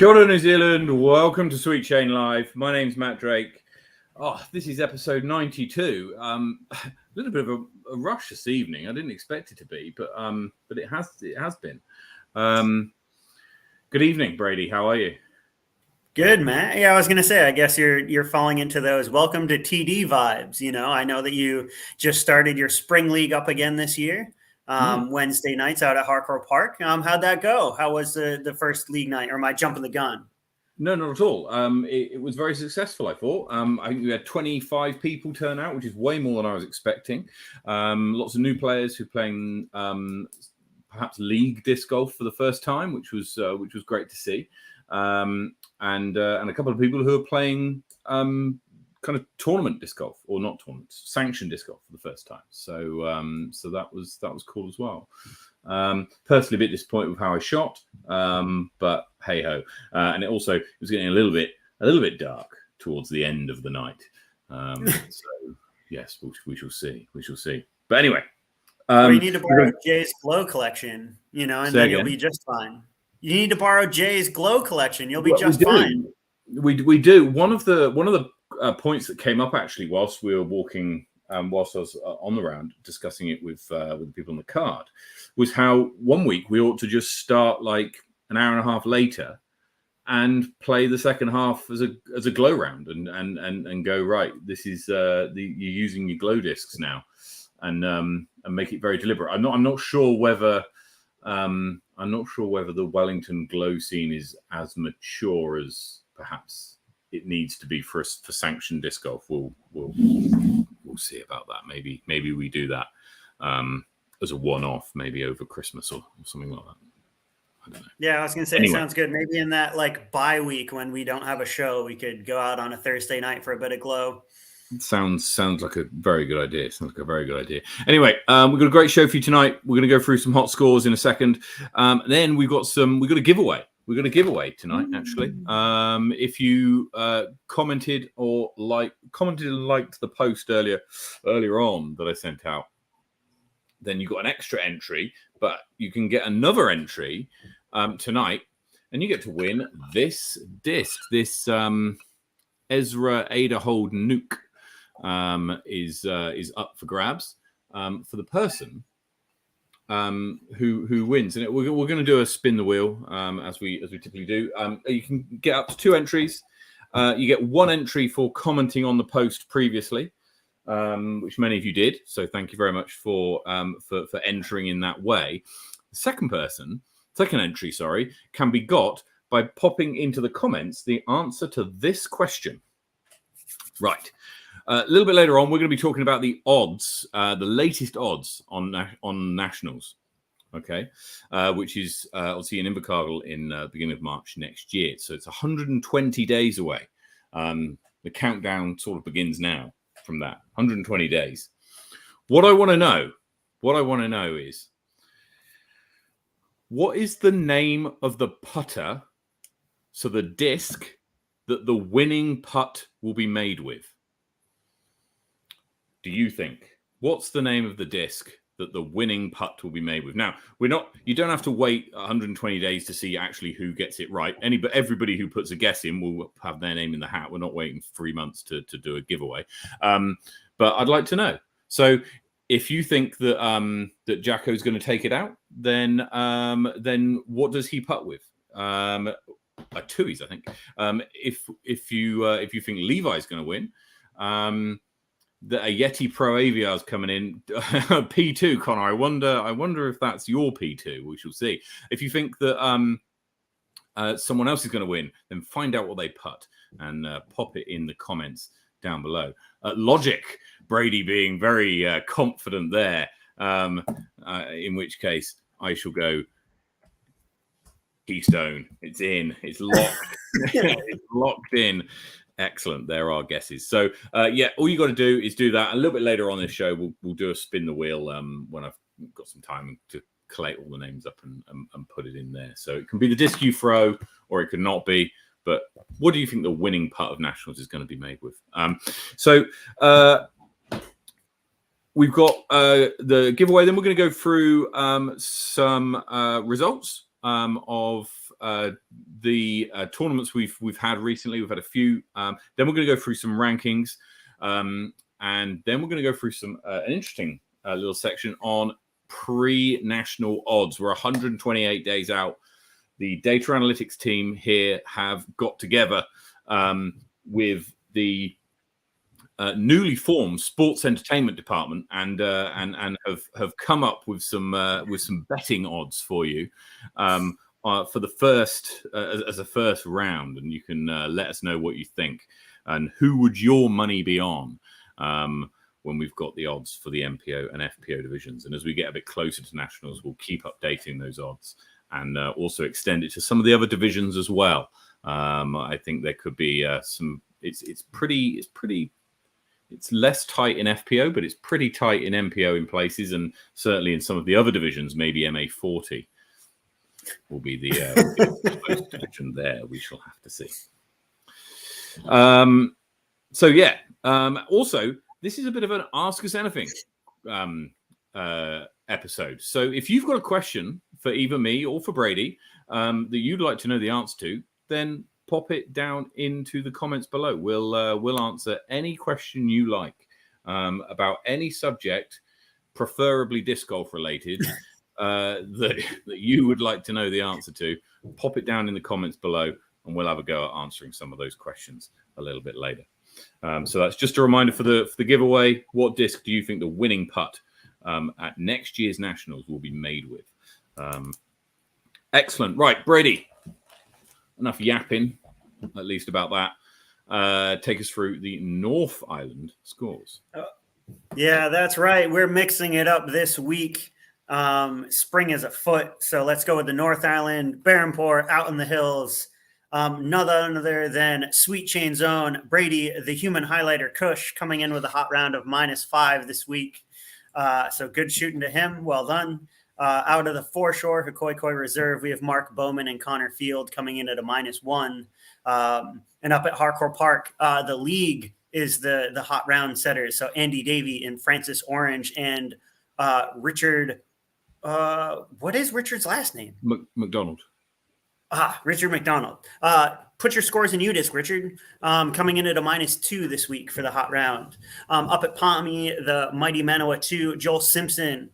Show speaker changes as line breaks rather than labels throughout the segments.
Kia ora, New Zealand. Welcome to Sweet Chain Live. My name's Matt Drake. This is episode 92. A little bit of a rush this evening. I didn't expect it to be, but it has been. Good evening, Brady. How are you?
Good, Matt. Yeah, I was going to say, I guess you're falling into those welcome to TD vibes. You know, I know that you just started your spring league up again this year. Wednesday nights out at Harcourt Park. How'd that go? How was the first league night, or am I jumping the gun?
No, not at all. It was very successful, I thought. I think we had 25 people turn out, which is way more than I was expecting. Lots of new players who are playing perhaps league disc golf for the first time, which was great to see. And a couple of people who are playing kind of tournament disc golf, or not tournaments, sanctioned disc golf for the first time. So that was cool as well. Personally, a bit disappointed with how I shot, but hey ho. And it was getting a little bit dark towards the end of the night. So yes, we shall see. We shall see. But anyway,
you need to borrow Jay's Glow collection, and then you'll be just fine. You need to borrow Jay's Glow collection. You'll be just fine.
We do. One of the points that came up actually whilst we were walking, whilst I was on the round discussing it with the people on the card, was how one week we ought to just start like an hour and a half later and play the second half as a glow round and go, right, this is you're using your glow discs now, and make it very deliberate. I'm not sure whether the Wellington glow scene is as mature as perhaps it needs to be for sanctioned disc golf. We'll see about that. Maybe we do that as a one-off, maybe over Christmas or something like that. I don't know.
Yeah, I was gonna say, anyway. It sounds good. Maybe in that like bye week when we don't have a show, we could go out on a Thursday night for a bit of glow.
Sounds like a very good idea. Anyway, we've got a great show for you tonight. We're going to go through some hot scores in a second. Then we've got a giveaway. We're going to give away tonight, actually. If you commented and liked the post earlier on that I sent out, then you got an extra entry, but you can get another entry tonight, and you get to win this disc. This Ezra Aderhold Nuke is up for grabs for the person who wins, and we're going to do a spin the wheel as we typically do. You can get up to 2 entries. You get 1 entry for commenting on the post previously, which many of you did. So thank you very much for entering in that way. The second entry, can be got by popping into the comments the answer to this question. Right. A little bit later on, we're going to be talking about the odds, the latest odds on nationals, okay, which is obviously in Invercargill in the beginning of March next year. So it's 120 days away. The countdown sort of begins now from that 120 days. What I want to know is, what is the name of the putter, so the disc that the winning putt will be made with? Do you think? What's the name of the disc that the winning putt will be made with? Now, you don't have to wait 120 days to see actually who gets it right. Everybody who puts a guess in will have their name in the hat. We're not waiting 3 months to do a giveaway. But I'd like to know. So if you think that that Jacko's going to take it out, then what does he putt with? A 2s, I think. If you think Levi's going to win, a Yeti Pro Aviar is coming in. P2, Connor. I wonder if that's your P2. We shall see. If you think that someone else is going to win, then find out what they putt and pop it in the comments down below. Logic, Brady being very confident there. In which case, I shall go Keystone. It's in. It's locked. It's locked in. Excellent. There are guesses. So, all you got to do is do that. A little bit later on this show, we'll do a spin the wheel when I've got some time to collate all the names up and put it in there. So it can be the disc you throw, or it could not be. But what do you think the winning putt of Nationals is going to be made with? We've got the giveaway. Then we're going to go through some results of the tournaments we've had recently. We've had a few. Then we're going to go through some rankings, and then we're going to go through some an interesting little section on pre-national odds. We're 128 days out. The data analytics team here have got together with the newly formed sports entertainment department and have come up with some betting odds for you for the first as a first round, and you can let us know what you think and who would your money be on when we've got the odds for the MPO and FPO divisions. And as we get a bit closer to nationals, we'll keep updating those odds and also extend it to some of the other divisions as well. I think there could be some. It's less tight in FPO, but it's pretty tight in MPO in places, and certainly in some of the other divisions, maybe MA40 will be the close division there. We shall have to see. Also, this is a bit of an Ask Us Anything episode. So if you've got a question for either me or for Brady that you'd like to know the answer to, then pop it down into the comments below. We'll answer any question you like about any subject, preferably disc golf related, that you would like to know the answer to. Pop it down in the comments below, and we'll have a go at answering some of those questions a little bit later. So that's just a reminder for the giveaway. What disc do you think the winning putt at next year's nationals will be made with? Excellent. Right, Brady. Enough yapping, at least about that. Take us through the North Island scores.
Yeah, that's right. We're mixing it up this week. Spring is afoot, so let's go with the North Island. Berhampore out in the hills. None other than Sweet Chain's own Brady, the human highlighter Cush, coming in with a hot round of -5 this week. So good shooting to him. Well done. Out of the foreshore, Hikoikoi Reserve, we have Mark Bowman and Connor Field coming in at a -1. And up at Harcourt Park, the league is the hot round setters. So Andy Davey and Francis Orange and Richard. What is Richard's last name?
McDonald.
Richard McDonald. Put your scores in UDisc, Richard. Coming in at a -2 this week for the hot round. Up at Pommy, the Mighty Manoa 2, Joel Simpson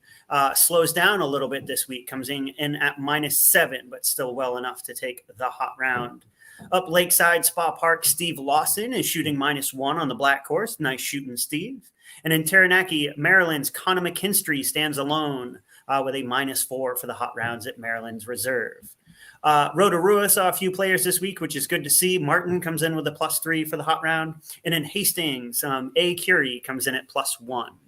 slows down a little bit this week, comes in at -7, but still well enough to take the hot round. Up Lakeside Spa Park, Steve Lawson is shooting -1 on the black course. Nice shooting, Steve. And in Taranaki, Maryland's Connor McKinstry stands alone with a -4 for the hot rounds at Maryland's Reserve. Rotorua saw a few players this week, which is good to see. Martin comes in with a +3 for the hot round. And in Hastings, A. Curie comes in at +1.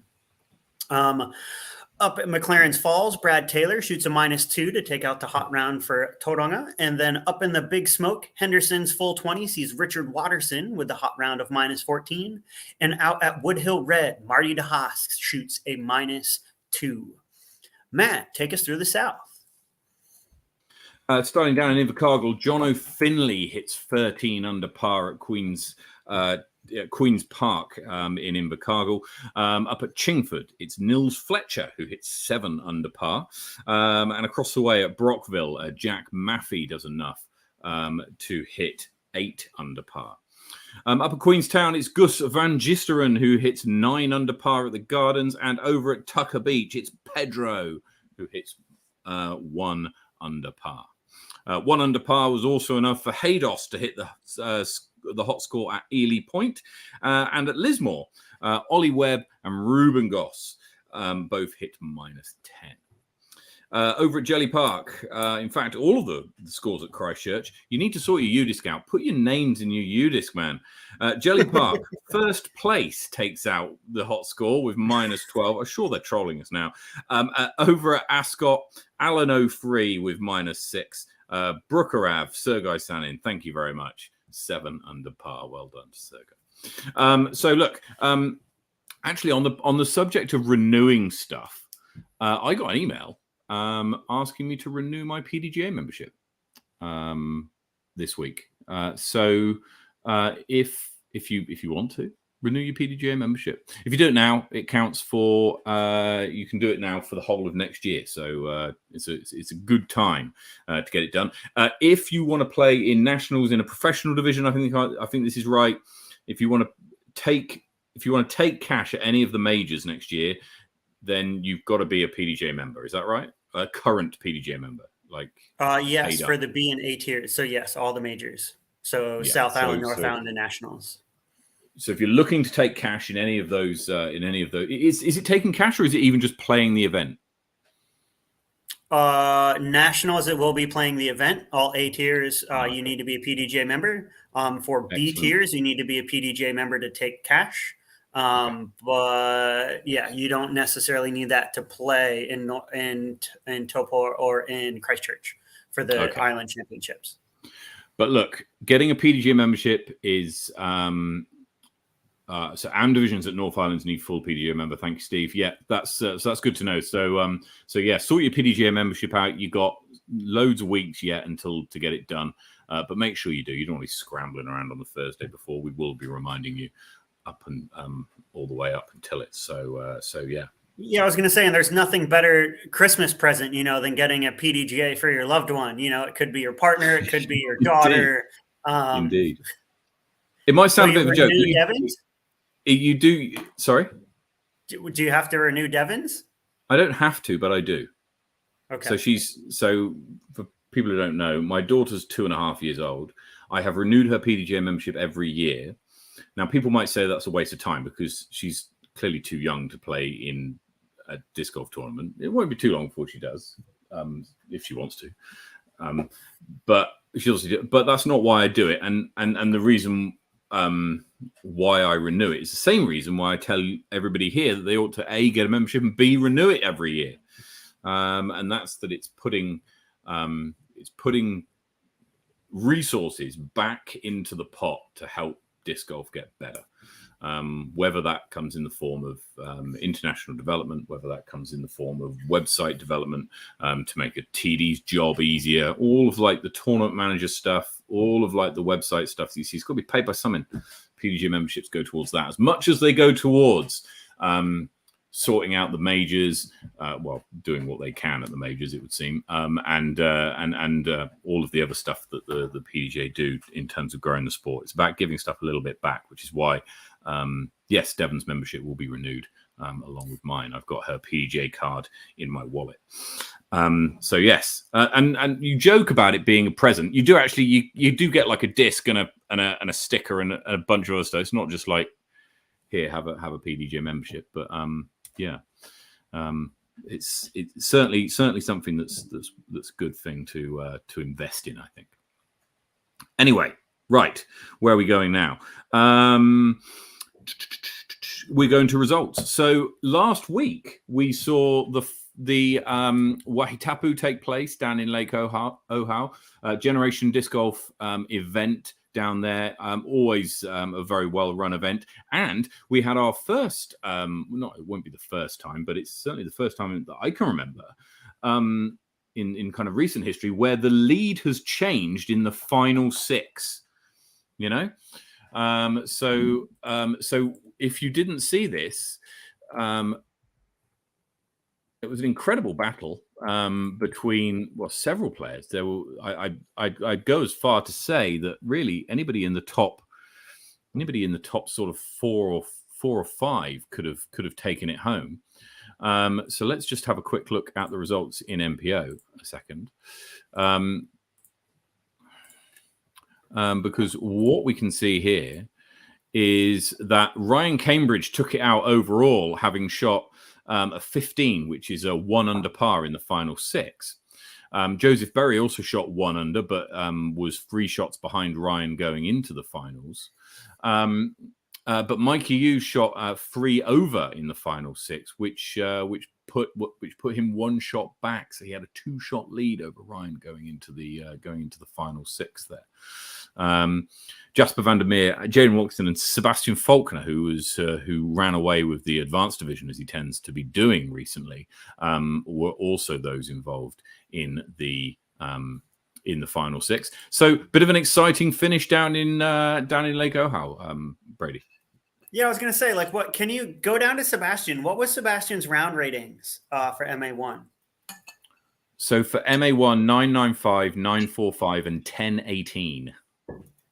Up at McLaren's Falls, Brad Taylor shoots a -2 to take out the hot round for Tauranga. And then up in the Big Smoke, Henderson's full 20 sees Richard Watterson with the hot round of -14. And out at Woodhill Red, Marty DeHaas shoots a -2. Matt, take us through the South.
Starting down in Invercargill, John O'Finley hits 13 under par at Queen's Park in Invercargill. Up at Chingford, it's Nils Fletcher who hits 7 under par. And across the way at Brockville, Jack Maffey does enough to hit 8 under par. Up at Queenstown, it's Gus Van Gisteren who hits 9 under par at the Gardens. And over at Tucker Beach, it's Pedro who hits 1 under par. 1 under par was also enough for Haydos to hit the hot score at Ely Point. And at Lismore, Ollie Webb and Ruben Goss both hit -10. Over at Jelly Park, in fact, all of the scores at Christchurch, you need to sort your UDisc out. Put your names in your UDisc, man. Jelly Park, first place takes out the hot score with -12. I'm sure they're trolling us now. Over at Ascot, Alan O'Free with -6. Brookerav, Sergei Sanin, thank you very much. 7 under par. Well done, Sergei. So look, actually on the subject of renewing stuff, I got an email asking me to renew my PDGA membership this week. So if you want to, Renew your PDGA membership. If you do it now, it counts for. You can do it now for the whole of next year. So it's a good time to get it done. If you want to play in nationals in a professional division, I think this is right. If you want to take cash at any of the majors next year, then you've got to be a PDGA member. Is that right? A current PDGA member, like
yes, for the B and A tiers. So yes, all the majors. So yeah, South Island, North Island, and nationals.
So if you're looking to take cash in any of those, is it taking cash or is it even just playing the event?
Nationals, it will be playing the event. All A tiers, you need to be a PDGA member. For B tiers, you need to be a PDGA member to take cash. But yeah, you don't necessarily need that to play in Taupo or in Christchurch for the Island Championships.
But look, getting a PDGA membership is so AM divisions at North Islands need full PDGA member. Thank you, Steve. Yeah, that's good to know. So yeah, sort your PDGA membership out. You got loads of weeks yet to get it done, but make sure you do. You don't want to be scrambling around on the Thursday before. We will be reminding you up and all the way up until it. So yeah.
Yeah, I was going to say, and there's nothing better Christmas present, than getting a PDGA for your loved one. It could be your partner, it could be your daughter.
Indeed. It might sound a bit of a joke. You do. Sorry?
Do you have to renew Devon's?
I don't have to, but I do.
Okay.
So for people who don't know, my daughter's 2.5 years old. I have renewed her PDGA membership every year. Now, people might say that's a waste of time because she's clearly too young to play in a disc golf tournament. It won't be too long before she does, if she wants to. But that's not why I do it. And the reason why I renew it is the same reason why I tell everybody here that they ought to A, get a membership, and B, renew it every year. And that's that it's putting resources back into the pot to help disc golf get better. Whether that comes in the form of international development, whether that comes in the form of website development to make a TD's job easier, all of like the tournament manager stuff, all of like the website stuff you see, it's got to be paid by something. PDGA memberships go towards that as much as they go towards sorting out the majors, doing what they can at the majors, it would seem, and all of the other stuff that the PDGA do in terms of growing the sport. It's about giving stuff a little bit back, which is why, yes, Devon's membership will be renewed along with mine. I've got her PDGA card in my wallet. So yes, and you joke about it being a present. You do actually, you do get like a disc and a sticker and a bunch of other stuff. It's not just like, here, have a PDGA membership, but yeah, it's certainly something that's a good thing to invest in, I think. Anyway, right, where are we going now? We're going to results. So last week we saw the Wahitapu take place down in Lake Ohau, Generation Disc Golf event down there. Always a very well-run event. And we had our first, it won't be the first time, but it's certainly the first time that I can remember in kind of recent history where the lead has changed in the final six, So if you didn't see this, it was an incredible battle between several players. There were I'd go as far to say that really anybody in the top sort of four or five could have taken it home. So let's just have a quick look at the results in MPO a second, because what we can see here is that Ryan Cambridge took it out overall, having shot a 15, which is a 1 under par in the final six. Joseph Berry also shot 1 under, but was 3 shots behind Ryan going into the finals. But Mikey Yu shot 3 over in the final six, which put him 1 shot back. So he had a 2-shot lead over Ryan going into the final six there. Jasper van der Meer, Jaden Wilkinson, and Sebastian Faulkner, who ran away with the advanced division as he tends to be doing recently, were also those involved in the final six. So, bit of an exciting finish down in Lake Ohau, Brady.
Yeah, I was gonna say, like, what can you go down to Sebastian? What was Sebastian's round ratings for MA1?
So for MA1, 995, 945, and 1018.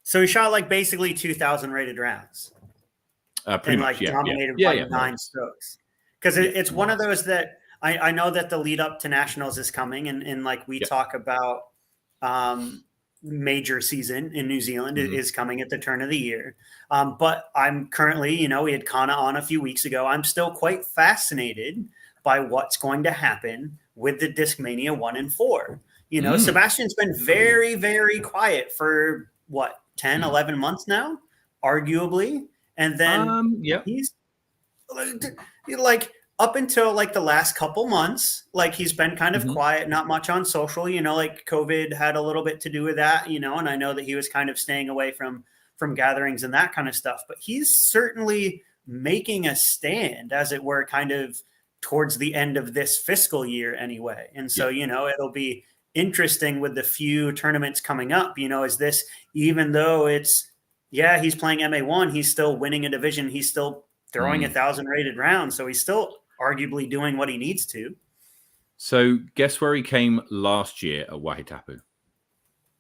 So he shot like basically 2,000 rated rounds
Pretty
and
much,
like
yeah.
dominated
Yeah,
by
yeah,
9 strokes. Because it's one of those that I know that the lead up to nationals is coming, and like we talk about major season in New Zealand is coming at the turn of the year. But I'm currently, we had Kana on a few weeks ago. I'm still quite fascinated by what's going to happen with the Discmania 1 and 4. Sebastian's been very, very quiet for what, 10, 11 months now, arguably. And then he's like up until like the last couple months, like he's been kind of quiet, not much on social, like COVID had a little bit to do with that, and I know that he was kind of staying away from gatherings and that kind of stuff, but he's certainly making a stand, as it were, kind of towards the end of this fiscal year anyway. And so, it'll be interesting with the few tournaments coming up, is this, even though it's, he's playing MA1, he's still winning a division, he's still throwing 1,000 rated rounds, so he's still arguably doing what he needs to.
So guess where he came last year at Wahitapu?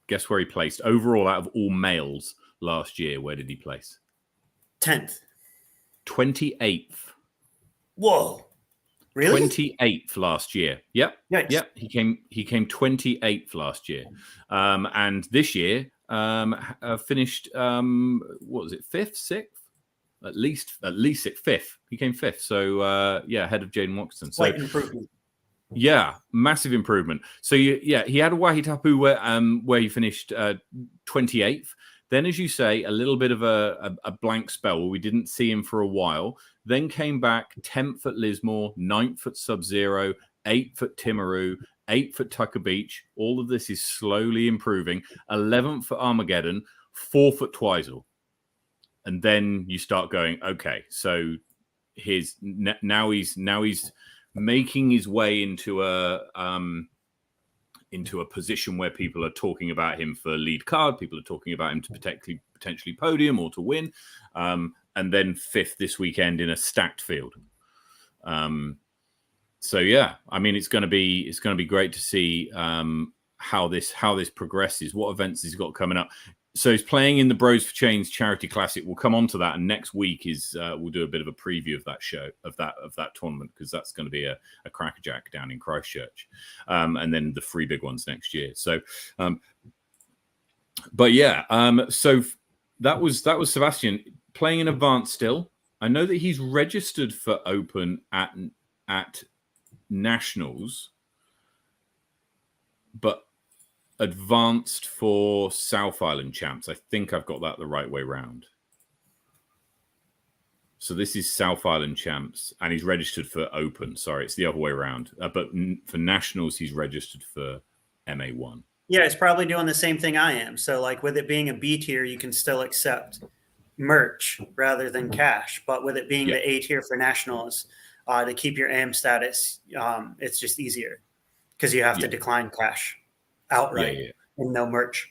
Guess where he placed overall out of all males last year? Where did he place?
10th.
28th.
Whoa. Really?
28th last year. Yep.
Yikes.
Yep. He came 28th last year. And this year finished what was it, 5th, 6th? At least 5th. He came 5th. So ahead of Jaden Watson. So
improvement.
Yeah, massive improvement. So he had a Wahitapu where he finished 28th. Then, as you say, a little bit of a blank spell where we didn't see him for a while. Then came back 10th at Lismore, 9th at Sub-Zero, 8th at Timaru, 8th at Tucker Beach. All of this is slowly improving. 11th at Armageddon, 4th at Twizel. And then you start going, okay, so now he's making his way into a position where people are talking about him for lead card. People are talking about him to potentially podium or to win. And then 5th this weekend in a stacked field. So yeah, I mean, it's going to be great to see how this progresses. What events he's got coming up. So he's playing in the Bros for Chains Charity Classic. We'll come on to that, and next week we'll do a bit of a preview of that show of that tournament, because that's going to be a crackerjack down in Christchurch, and then the 3 big ones next year. So, so that was Sebastian playing in advance still. I know that he's registered for Open at Nationals, but advanced for South Island Champs. I think I've got that the right way round. So this is South Island Champs, and he's registered for Open. Sorry, it's the other way around. But for Nationals, he's registered for MA1.
Yeah, it's probably doing the same thing I am. So like with it being a B tier, you can still accept merch rather than cash. But with it being the A tier for Nationals, to keep your AM status, it's just easier because you have to decline cash outright and no merch.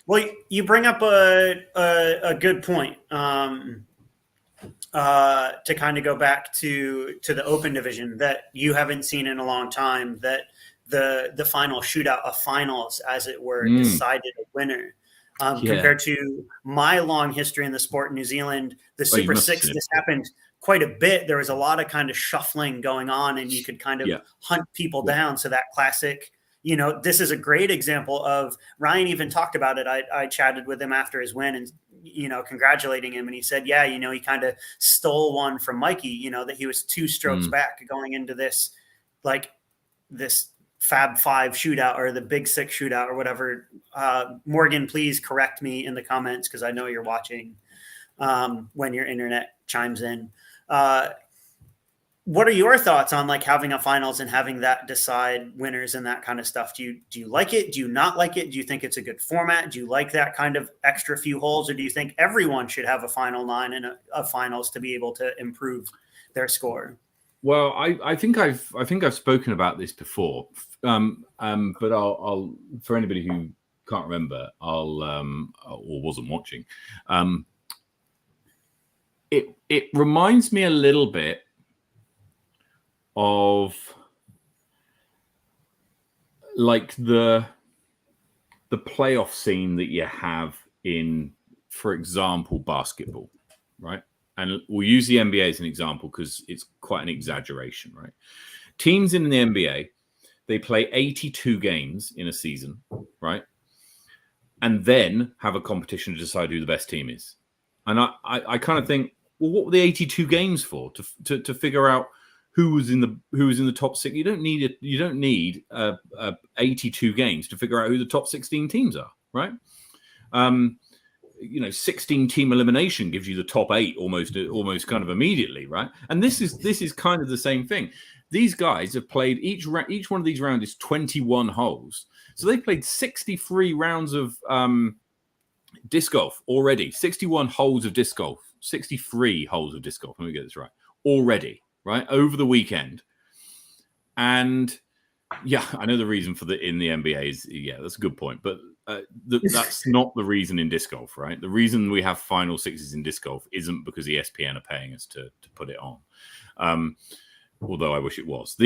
Well, you bring up a good point to kind of go back to the Open division that you haven't seen in a long time, that the final shootout of finals, as it were, decided a winner. Compared to my long history in the sport in New Zealand, the Super 6, this happened quite a bit. There was a lot of kind of shuffling going on, and you could kind of hunt people down. So that classic, this is a great example of, Ryan even talked about it. I chatted with him after his win and, congratulating him. And he said, he kind of stole one from Mikey, that he was 2 strokes back going into this, like this Fab 5 shootout or the Big 6 shootout or whatever. Morgan, please correct me in the comments, because I know you're watching when your internet chimes in. What are your thoughts on like having a finals and having that decide winners and that kind of stuff? Do you like it? Do you not like it? Do you think it's a good format? Do you like that kind of extra few holes, or do you think everyone should have a final 9 and a finals to be able to improve their score?
Well, I think I've spoken about this before, but I'll for anybody who can't remember, or wasn't watching, it reminds me a little bit of like the playoff scene that you have in, for example, basketball, right? And we'll use the NBA as an example because it's quite an exaggeration, right? Teams in the NBA, they play 82 games in a season, right? And then have a competition to decide who the best team is. And I kind of think, well, what were the 82 games for? To figure out who was in the top six. You don't need 82 games to figure out who the top 16 teams are, right? 16 team elimination gives you the top 8 almost kind of immediately, right? And this is kind of the same thing. These guys have played each one of these rounds is 21 holes, so they played 63 rounds of disc golf already. 61 holes of disc golf, 63 holes of disc golf. Let me get this right. Already, right, over the weekend. And yeah, I know the reason for in the NBA is, yeah, that's a good point, but that's not the reason in disc golf, right? The reason we have final sixes in disc golf isn't because ESPN are paying us to put it on. Although I wish it was.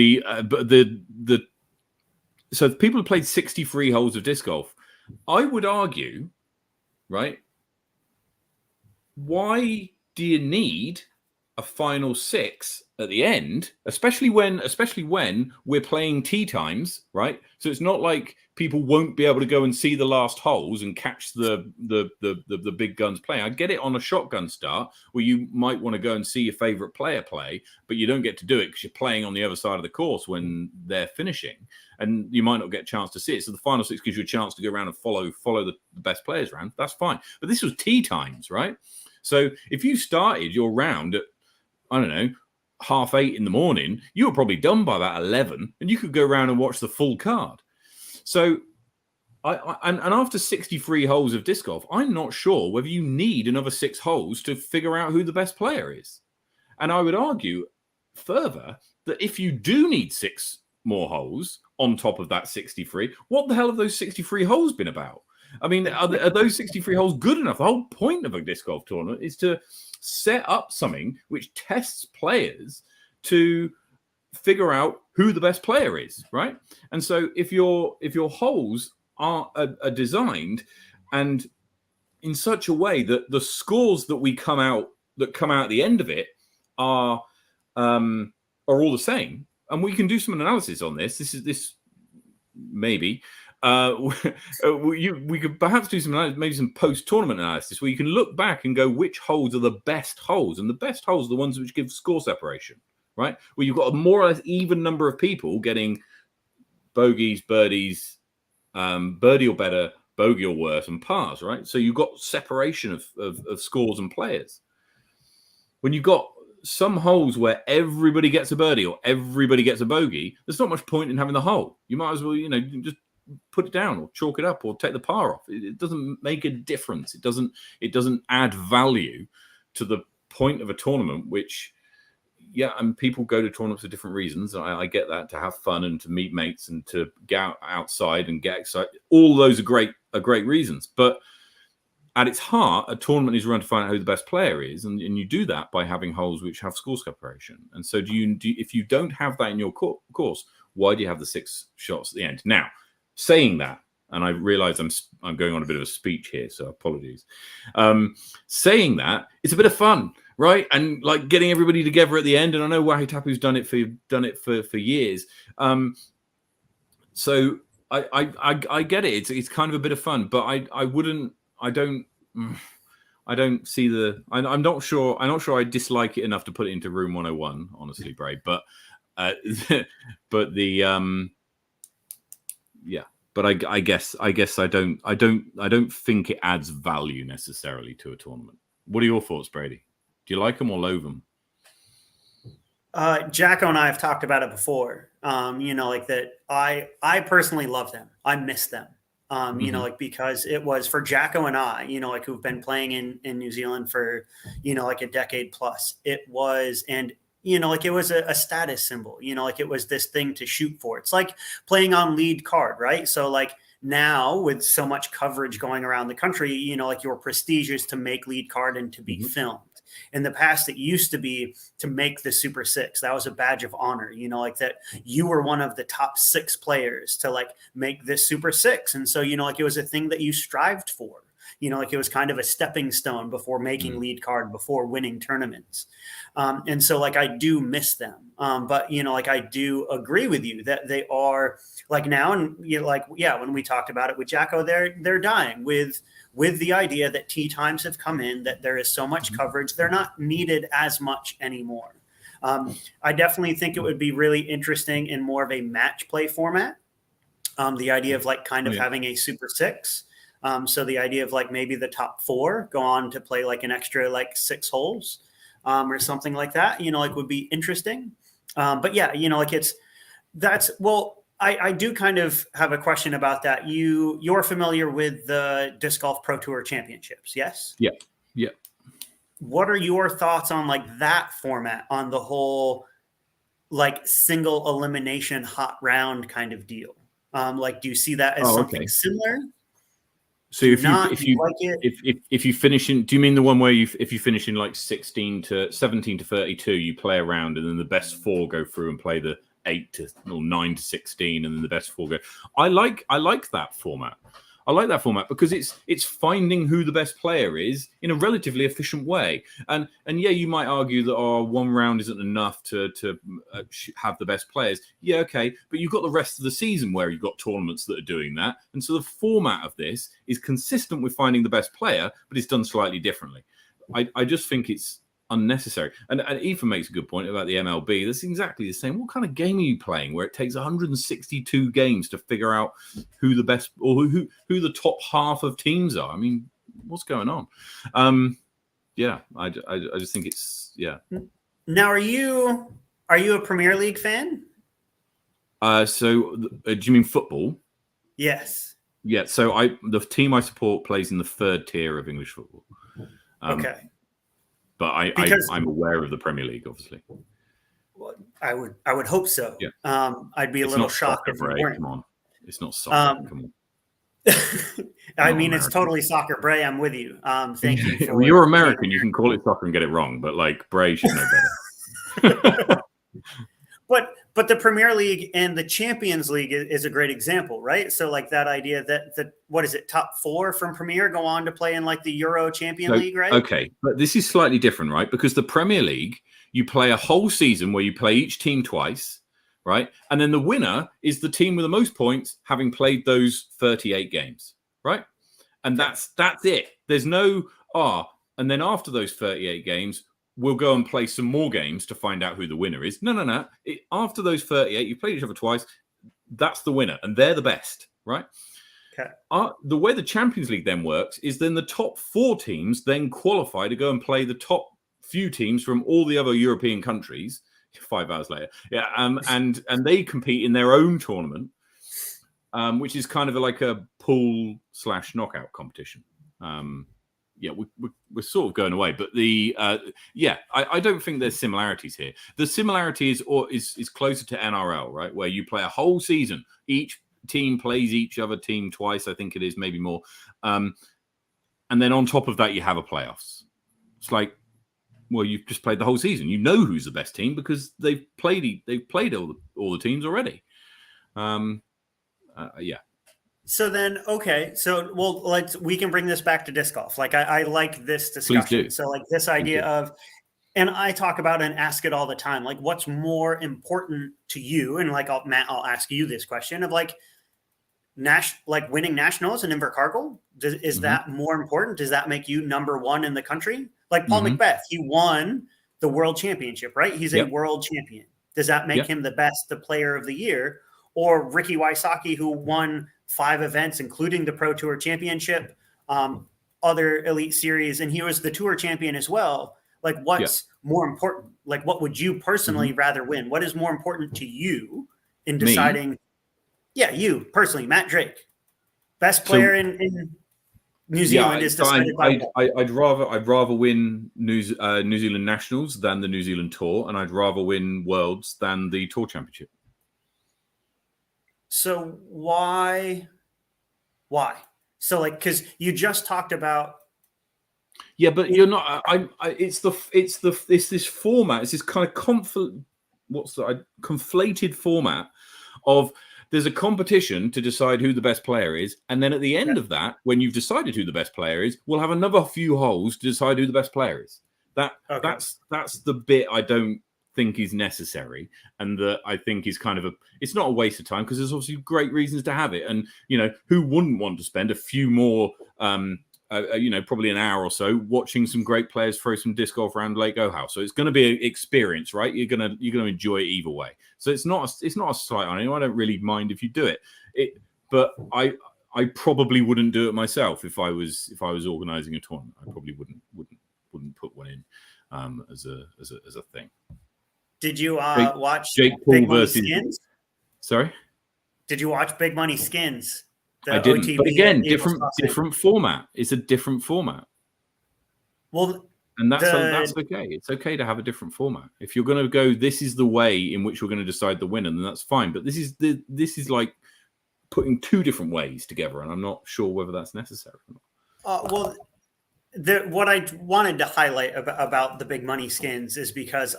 So people have played 63 holes of disc golf. I would argue, right? Why do you need a final 6 at the end, especially when we're playing tee times, right? So it's not like people won't be able to go and see the last holes and catch the big guns playing. I get it on a shotgun start where you might want to go and see your favorite player play, but you don't get to do it because you're playing on the other side of the course when they're finishing, and you might not get a chance to see it. So the final 6 gives you a chance to go around and follow the best players around. That's fine. But this was tee times, right? So if you started your round at, I don't know, 8:30 in the morning, you were probably done by about 11, and you could go around and watch the full card. So, and after 63 holes of disc golf, I'm not sure whether you need another 6 holes to figure out who the best player is. And I would argue further that if you do need 6 more holes on top of that 63, what the hell have those 63 holes been about? I mean, are those 63 holes good enough? The whole point of a disc golf tournament is to set up something which tests players to figure out who the best player is, right? And so if your holes are designed and in such a way that the scores that come out at the end of it are all the same, and we can do some analysis on this. This maybe. We could perhaps do some post-tournament analysis where you can look back and go which holes are the best holes, and the best holes are the ones which give score separation, right? Where you've got a more or less even number of people getting bogeys, birdies, birdie or better, bogey or worse, and pars, right? So you've got separation of scores and players. When you've got some holes where everybody gets a birdie or everybody gets a bogey, there's not much point in having the hole. You might as well, just put it down or chalk it up or take the par off. It doesn't make a difference. It doesn't add value to the point of a tournament, which, yeah, and people go to tournaments for different reasons. I get that, to have fun and to meet mates and to get outside and get excited. All those are great reasons. But at its heart, a tournament is run to find out who the best player is, and you do that by having holes which have score separation. And so, if you don't have that in your course, why do you have the 6 shots at the end? Now, saying that, and I realize I'm going on a bit of a speech here, so apologies. Saying that, it's a bit of fun, right? And like getting everybody together at the end. And I know Wahid Tapu's done it for years. So I get it. It's kind of a bit of fun, but I don't see the. I'm not sure I dislike it enough to put it into Room 101, honestly, Bray. But yeah. But I guess I don't think it adds value necessarily to a tournament. What are your thoughts, Brady? Do you like them or loathe them?
Jacko and I have talked about it before. Like that. I personally love them. I miss them. Like because it was for Jacko and I, like who've been playing in New Zealand for, like a decade plus. It was, and like it was a status symbol, like it was this thing to shoot for. It's like playing on lead card, right? So like now with so much coverage going around the country, like your prestige is to make lead card and to be filmed. In the past, it used to be to make the Super Six. That was a badge of honor, you know, like that you were one of the top 6 players to like make this Super Six. And so, you know, like it was a thing that you strived for. You know, like it was kind of a stepping stone before making lead card, before winning tournaments. And so like I do miss them. But, you know, like I do agree with you that they are like now, and you know, like, yeah, when we talked about it with Jacko, they're dying with the idea that tee times have come in, that there is so much coverage, they're not needed as much anymore. I definitely think it would be really interesting in more of a match play format. The idea of like kind of having a Super Six. So the idea of like maybe the top 4 go on to play like an extra like 6 holes or something like that, you know, like would be interesting. But yeah, you know, like I do kind of have a question about that. You're familiar with the Disc Golf Pro Tour Championships, yes?
Yeah. Yeah.
What are your thoughts on like that format, on the whole like single elimination hot round kind of deal? Like, do you see that as something similar?
So if you finish in, do you mean the one where if you finish in like 17 to 32, you play a round and then the best 4 go through and play the 9 to 16, and then the best 4 go? I like that format. I like that format because it's finding who the best player is in a relatively efficient way. And yeah, you might argue that one round isn't enough to have the best players. Yeah, okay, but you've got the rest of the season where you've got tournaments that are doing that. And so the format of this is consistent with finding the best player, but it's done slightly differently. I just think it's unnecessary. And Ethan makes a good point about the MLB. That's exactly the same. What kind of game are you playing where it takes 162 games to figure out who the best or who the top half of teams are? I mean, what's going on? Yeah, I just think it's, yeah.
Now, are you a Premier League fan?
So do you mean football?
Yes.
Yeah. So the team I support plays in the 3rd tier of English football.
Okay.
But I'm aware of the Premier League, obviously.
Well, I would hope so.
Yeah.
I'd be a little shocked if you weren't.
Come on, it's not soccer. Come on.
I mean, it's totally soccer, Bray. I'm with you. Thank you.
Well, you're American. You can call it soccer and get it wrong, but like Bray should know better.
But the Premier League and the Champions League is a great example, right? So like that idea that what is it, top 4 from Premier go on to play in like the Euro Champion League, right?
Okay, but this is slightly different, right? Because the Premier League, you play a whole season where you play each team twice, right? And then the winner is the team with the most points, having played those 38 games, right? And that's it. There's no and then after those 38 games, we'll go and play some more games to find out who the winner is. No. After those 38, you played each other twice. That's the winner, and they're the best, right?
Okay.
The way the Champions League then works is then the top 4 teams then qualify to go and play the top few teams from all the other European countries. 5 hours later, yeah, and they compete in their own tournament, which is kind of like a pool/knockout competition. Yeah, we're sort of going away, but I don't think there's similarities here. The similarity is closer to NRL, right, where you play a whole season. Each team plays each other team twice, I think it is, maybe more, and then on top of that, you have a playoffs. It's like, well, you've just played the whole season. You know who's the best team because they've played all the teams already. Yeah.
So then, okay. So, well, we can bring this back to disc golf. Like, I like this discussion.
Please do.
So, like, this idea of, and I talk about and ask it all the time, like, what's more important to you? And like, Matt, I'll ask you this question of like, winning nationals in Invercargill. Is that more important? Does that make you number 1 in the country? Like Paul Macbeth, he won the world championship, right? He's a world champion. Does that make him the player of the year? Or Ricky Wysocki, who won 5 events, including the Pro Tour Championship, other elite series, and he was the tour champion as well. Like, what's more important? Like, what would you personally rather win? What is more important to you in deciding? Me? Yeah, you personally, Matt Drake, best player in New Zealand is decided by.
I'd rather win New Zealand Nationals than the New Zealand Tour, and I'd rather win Worlds than the Tour Championship.
So why? So like, because you just talked about
Yeah, but you're not. It's this format. It's this kind of conflated format of there's a competition to decide who the best player is, and then at the end of that, when you've decided who the best player is, we'll have another few holes to decide who the best player is. That's the bit I don't think is necessary, and that I think is kind of it's not a waste of time, because there's obviously great reasons to have it, and who wouldn't want to spend a few more probably an hour or so watching some great players throw some disc golf around Lake Ohau. So it's going to be an experience, right? You're gonna enjoy it either way. So it's not a slight on anyone. I don't really mind if you do it. But I probably wouldn't do it myself if I was organising a tournament. I probably wouldn't put one in as a thing.
Did you watch
Jake Paul
Big Money
versus
Skins?
Sorry?
Did you watch Big Money Skins?
I didn't.
OTB
but again, different format. It's a different format.
Well,
and that's okay. It's okay to have a different format. If you're going to go, this is the way in which we're going to decide the winner, then that's fine. But this is like putting two different ways together, and I'm not sure whether that's necessary or not.
What I wanted to highlight about the Big Money Skins is because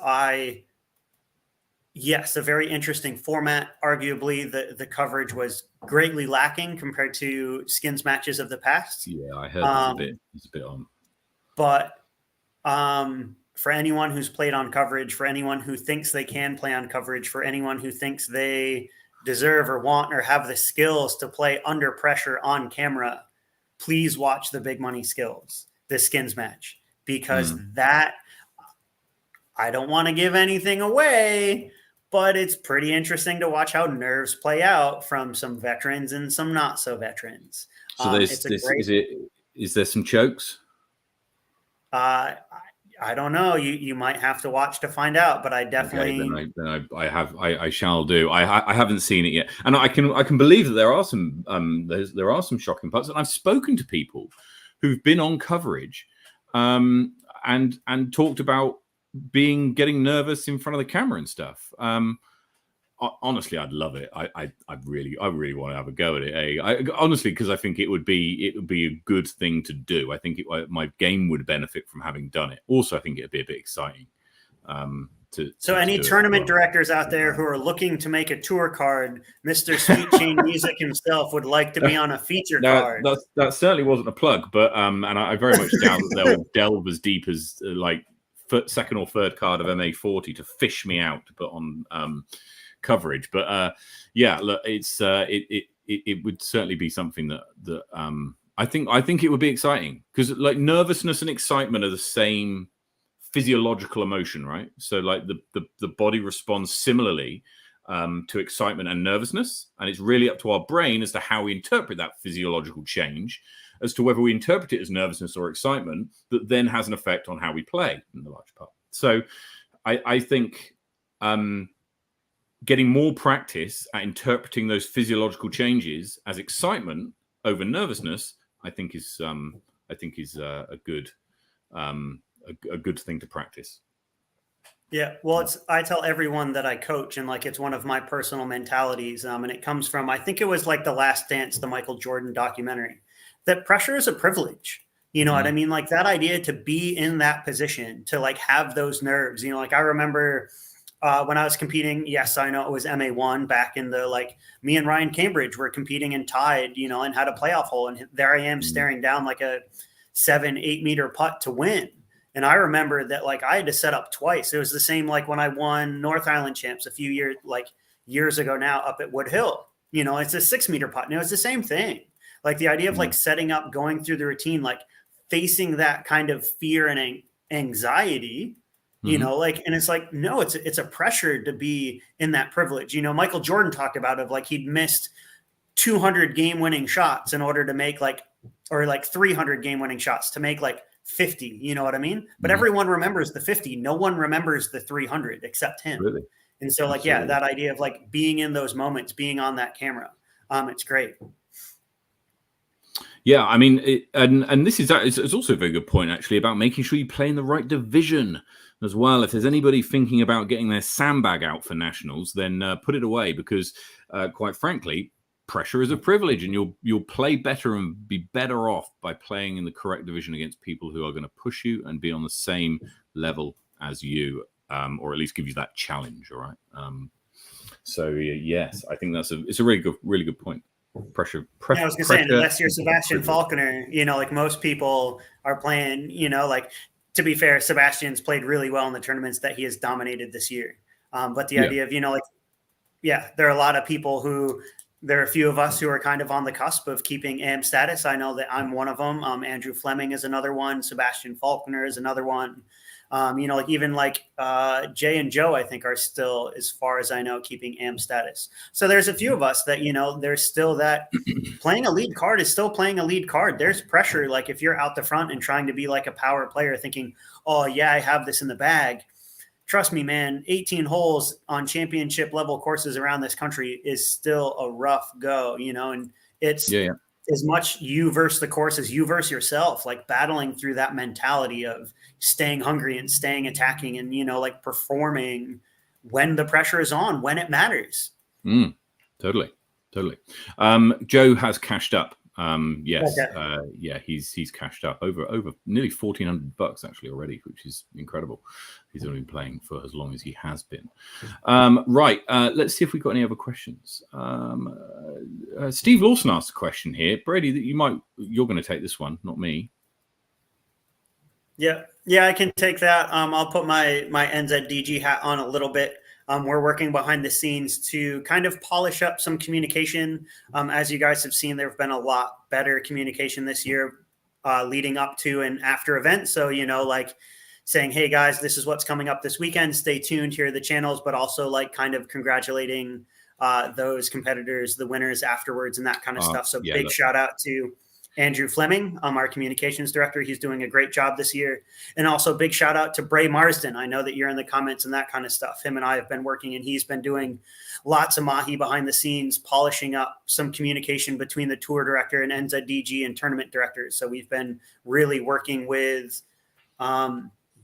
yes, a very interesting format. Arguably, the coverage was greatly lacking compared to skins matches of the past.
Yeah, I heard it's a bit on.
But for anyone who's played on coverage, for anyone who thinks they can play on coverage, for anyone who thinks they deserve or want or have the skills to play under pressure on camera, please watch the Big Money the skins match, because that, I don't want to give anything away, but it's pretty interesting to watch how nerves play out from some veterans and some not so veterans.
So is there some chokes?
I don't know. You might have to watch to find out, but I definitely.
Okay, then I shall do. I haven't seen it yet, and I can believe that there are some there are some shocking parts, and I've spoken to people who've been on coverage, and talked about getting nervous in front of the camera and stuff. Honestly, I'd love it. I really want to have a go at it. Honestly, because I think it would be a good thing to do. I think my game would benefit from having done it. Also, I think it'd be a bit exciting. So
any tournament directors out there who are looking to make a tour card, Mr. Sweet Chain Music himself would like to be on a feature card.
That certainly wasn't a plug, but and I very much doubt that they'll delve as deep as like second or third card of MA40 to fish me out to put on coverage. But yeah, look, it's it would certainly be something that I think it would be exciting, because like nervousness and excitement are the same physiological emotion, right? So like the body responds similarly to excitement and nervousness, and it's really up to our brain as to how we interpret that physiological change, as to whether we interpret it as nervousness or excitement, that then has an effect on how we play in the large part. So I think getting more practice at interpreting those physiological changes as excitement over nervousness, I think is a good thing to practice.
Yeah, well, I tell everyone that I coach, and like it's one of my personal mentalities, and it comes from, I think it was like The Last Dance, the Michael Jordan documentary, that pressure is a privilege. You know what I mean? Like that idea to be in that position, to like have those nerves. Like I remember when I was competing, yes, I know it was MA1 back in the, like me and Ryan Cambridge were competing and tied, and had a playoff hole, and there I am staring down like a 7-8 meter putt to win. And I remember that, like, I had to set up twice. It was the same, like when I won North Island Champs a few years ago now up at Wood Hill. It's a 6 meter putt. And it was the same thing. Like the idea of like setting up, going through the routine, like facing that kind of fear and anxiety, and it's like, no, it's a pressure to be in that privilege. Michael Jordan talked about it, like he'd missed 200 game winning shots in order to make or 300 game winning shots to make like 50, you know what I mean? But everyone remembers the 50. No one remembers the 300 except him. Really? And so like, absolutely. Yeah, that idea of like being in those moments, being on that camera, it's great.
Yeah, I mean, and this is also a very good point, actually, about making sure you play in the right division as well. If there's anybody thinking about getting their sandbag out for nationals, then put it away, because quite frankly, pressure is a privilege, and you'll play better and be better off by playing in the correct division against people who are going to push you and be on the same level as you, or at least give you that challenge. All right. So yes, I think it's a really good point. Pressure.
Yeah, I was gonna say, unless you're Sebastian Falconer, like most people are playing, like, to be fair, Sebastian's played really well in the tournaments that he has dominated this year. But the idea of, there are a lot of people there are a few of us who are kind of on the cusp of keeping AM status. I know that I'm one of them. Andrew Fleming is another one. Sebastian Falconer is another one. Even Jay and Joe, I think, are still, as far as I know, keeping AM status. So there's a few of us that, there's still that playing a lead card is still playing a lead card. There's pressure. Like if you're out the front and trying to be like a power player thinking, oh yeah, I have this in the bag. Trust me, man, 18 holes on championship level courses around this country is still a rough go, and it's as much you versus the course as you versus yourself, like battling through that mentality of staying hungry and staying attacking and, performing when the pressure is on, when it matters.
Totally. Joe has cashed up. Yes.
Okay.
He's cashed up over nearly $1,400 actually already, which is incredible. He's only been playing for as long as he has been. Right. Let's see if we've got any other questions. Steve Lawson asked a question here. Brady, you're going to take this one, not me.
Yeah, I can take that. I'll put my NZDG hat on a little bit. We're working behind the scenes to kind of polish up some communication. As you guys have seen, there have been a lot better communication this year leading up to and after events. So, saying, hey, guys, this is what's coming up this weekend. Stay tuned. Here are the channels, but also kind of congratulating those competitors, the winners afterwards and that kind of stuff. So big shout out to Andrew Fleming, our communications director. He's doing a great job this year. And also big shout out to Bray Marsden. I know that you're in the comments and that kind of stuff. Him and I have been working, and he's been doing lots of mahi behind the scenes, polishing up some communication between the tour director and NZDG and tournament directors. So we've been really working with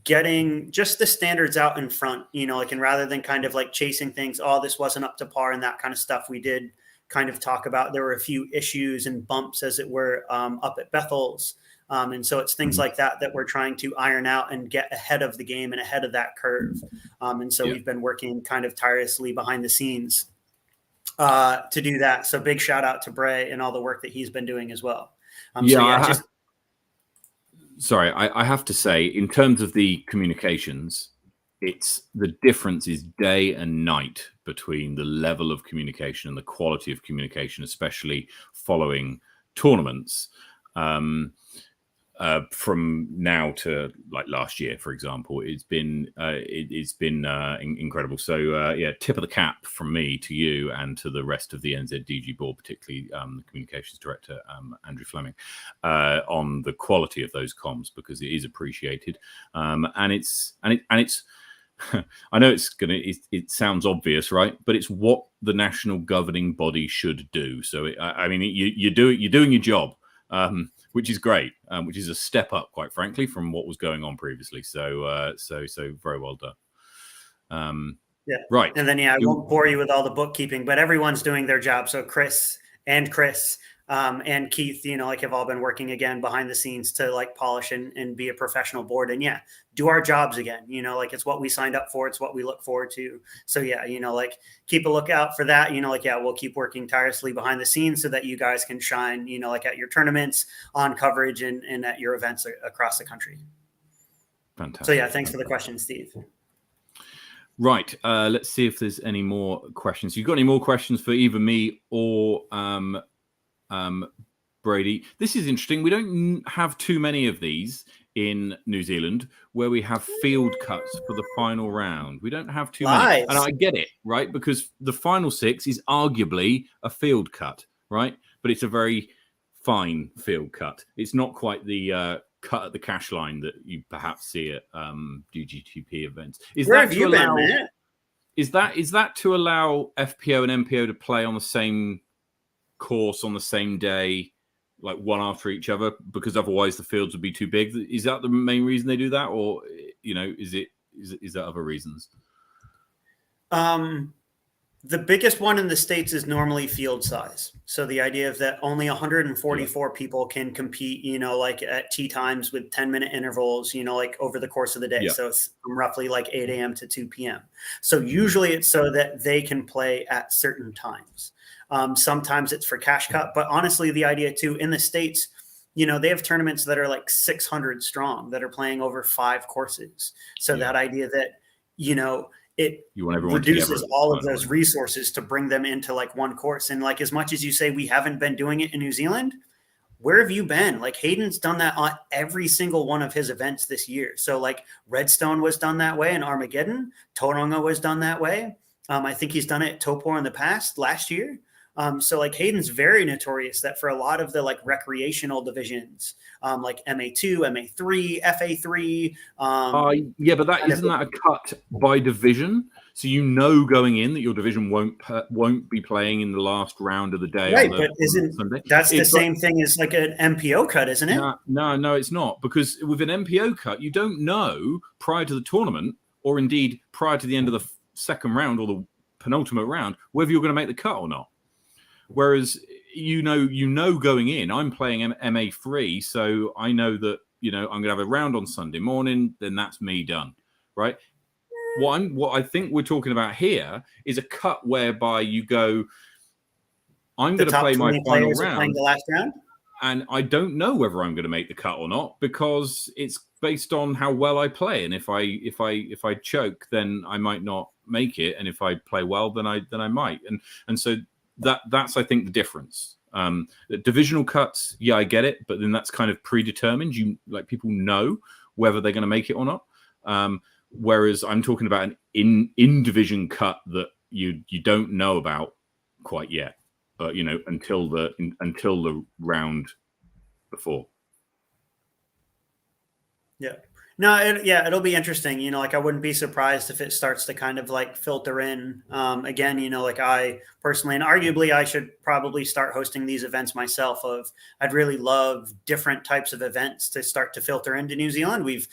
getting just the standards out in front, and rather than kind of chasing things, oh, this wasn't up to par and that kind of stuff, we did kind of talk about, there were a few issues and bumps, as it were, up at Bethel's. And so it's things like that we're trying to iron out and get ahead of the game and ahead of that curve. And so we've been working kind of tirelessly behind the scenes to do that. So big shout out to Bray and all the work that he's been doing as well.
Sorry, I have to say, in terms of the communications, the difference is day and night between the level of communication and the quality of communication, especially following tournaments. From now to last year, for example, it's been incredible. So tip of the cap from me to you and to the rest of the NZDG board, particularly the communications director Andrew Fleming, on the quality of those comms, because it is appreciated, and it's I know it sounds obvious, right? But it's what the national governing body should do. So you're doing your job. Which is great, which is a step up, quite frankly, from what was going on previously. So very well done. Right.
And then, I won't bore you with all the bookkeeping, but everyone's doing their job. So Chris and Keith, have all been working again behind the scenes to polish and be a professional board and do our jobs again. It's what we signed up for. It's what we look forward to. So keep a lookout for that. We'll keep working tirelessly behind the scenes so that you guys can shine, at your tournaments, on coverage and at your events across the country.
Fantastic.
So thanks for the question, Steve.
Right. Let's see if there's any more questions. You got any more questions for either me or Brady? This is interesting. We don't have too many of these in New Zealand where we have field cuts for the final round. We don't have too many. And I get it, right? Because the final six is arguably a field cut, right? But it's a very fine field cut. It's not quite the cut at the cash line that you perhaps see at DGTP events.
Where have you been, Matt?
Is that to allow FPO and MPO to play on the same course on the same day, one after each other, because otherwise the fields would be too big? Is that the main reason they do that, or is there other reasons?
The biggest one in the States is normally field size. So the idea of that only 144 people can compete, like at tee times with 10-minute intervals, like over the course of the day.
Yeah.
So it's roughly like 8 a.m. to 2 p.m. So usually it's so that they can play at certain times. Sometimes it's for cash cut, but honestly, the idea too in the States, they have tournaments that are like 600 strong that are playing over 5 courses. So that idea that, it reduces all of those resources to bring them into like one course. And like, as much as you say we haven't been doing it in New Zealand, where have you been? Like Hayden's done that on every single one of his events this year. So like Redstone was done that way, and Armageddon, Tauranga was done that way. I think he's done it at Topor in the past last year. So like Hayden's very notorious that for a lot of the like recreational divisions, like MA2, MA3, FA3.
Yeah, but isn't that a cut by division? So going in that your division won't be playing in the last round of the day.
Right, but that's the same thing as like an MPO cut, isn't it?
No, it's not. Because with an MPO cut, you don't know prior to the tournament, or indeed prior to the end of the second round or the penultimate round, whether you're going to make the cut or not. Whereas going in, I'm playing MA3, so I know that I'm going to have a round on Sunday morning. Then that's me done, right? What I think we're talking about here is a cut whereby you go, I'm going to play my final round,
playing the last round,
and I don't know whether I'm going to make the cut or not because it's based on how well I play. And if I choke, then I might not make it, and if I play well, then I might. And so. That's I think the difference. The divisional cuts, yeah, I get it, but then that's kind of predetermined. People know whether they're going to make it or not. Whereas I'm talking about an in division cut that you don't know about quite yet, but until the round before.
Yeah. No, it'll be interesting. Like I wouldn't be surprised if it starts to kind of like filter in. Again, like I personally, and arguably I should probably start hosting these events myself. I'd really love different types of events to start to filter into New Zealand. We've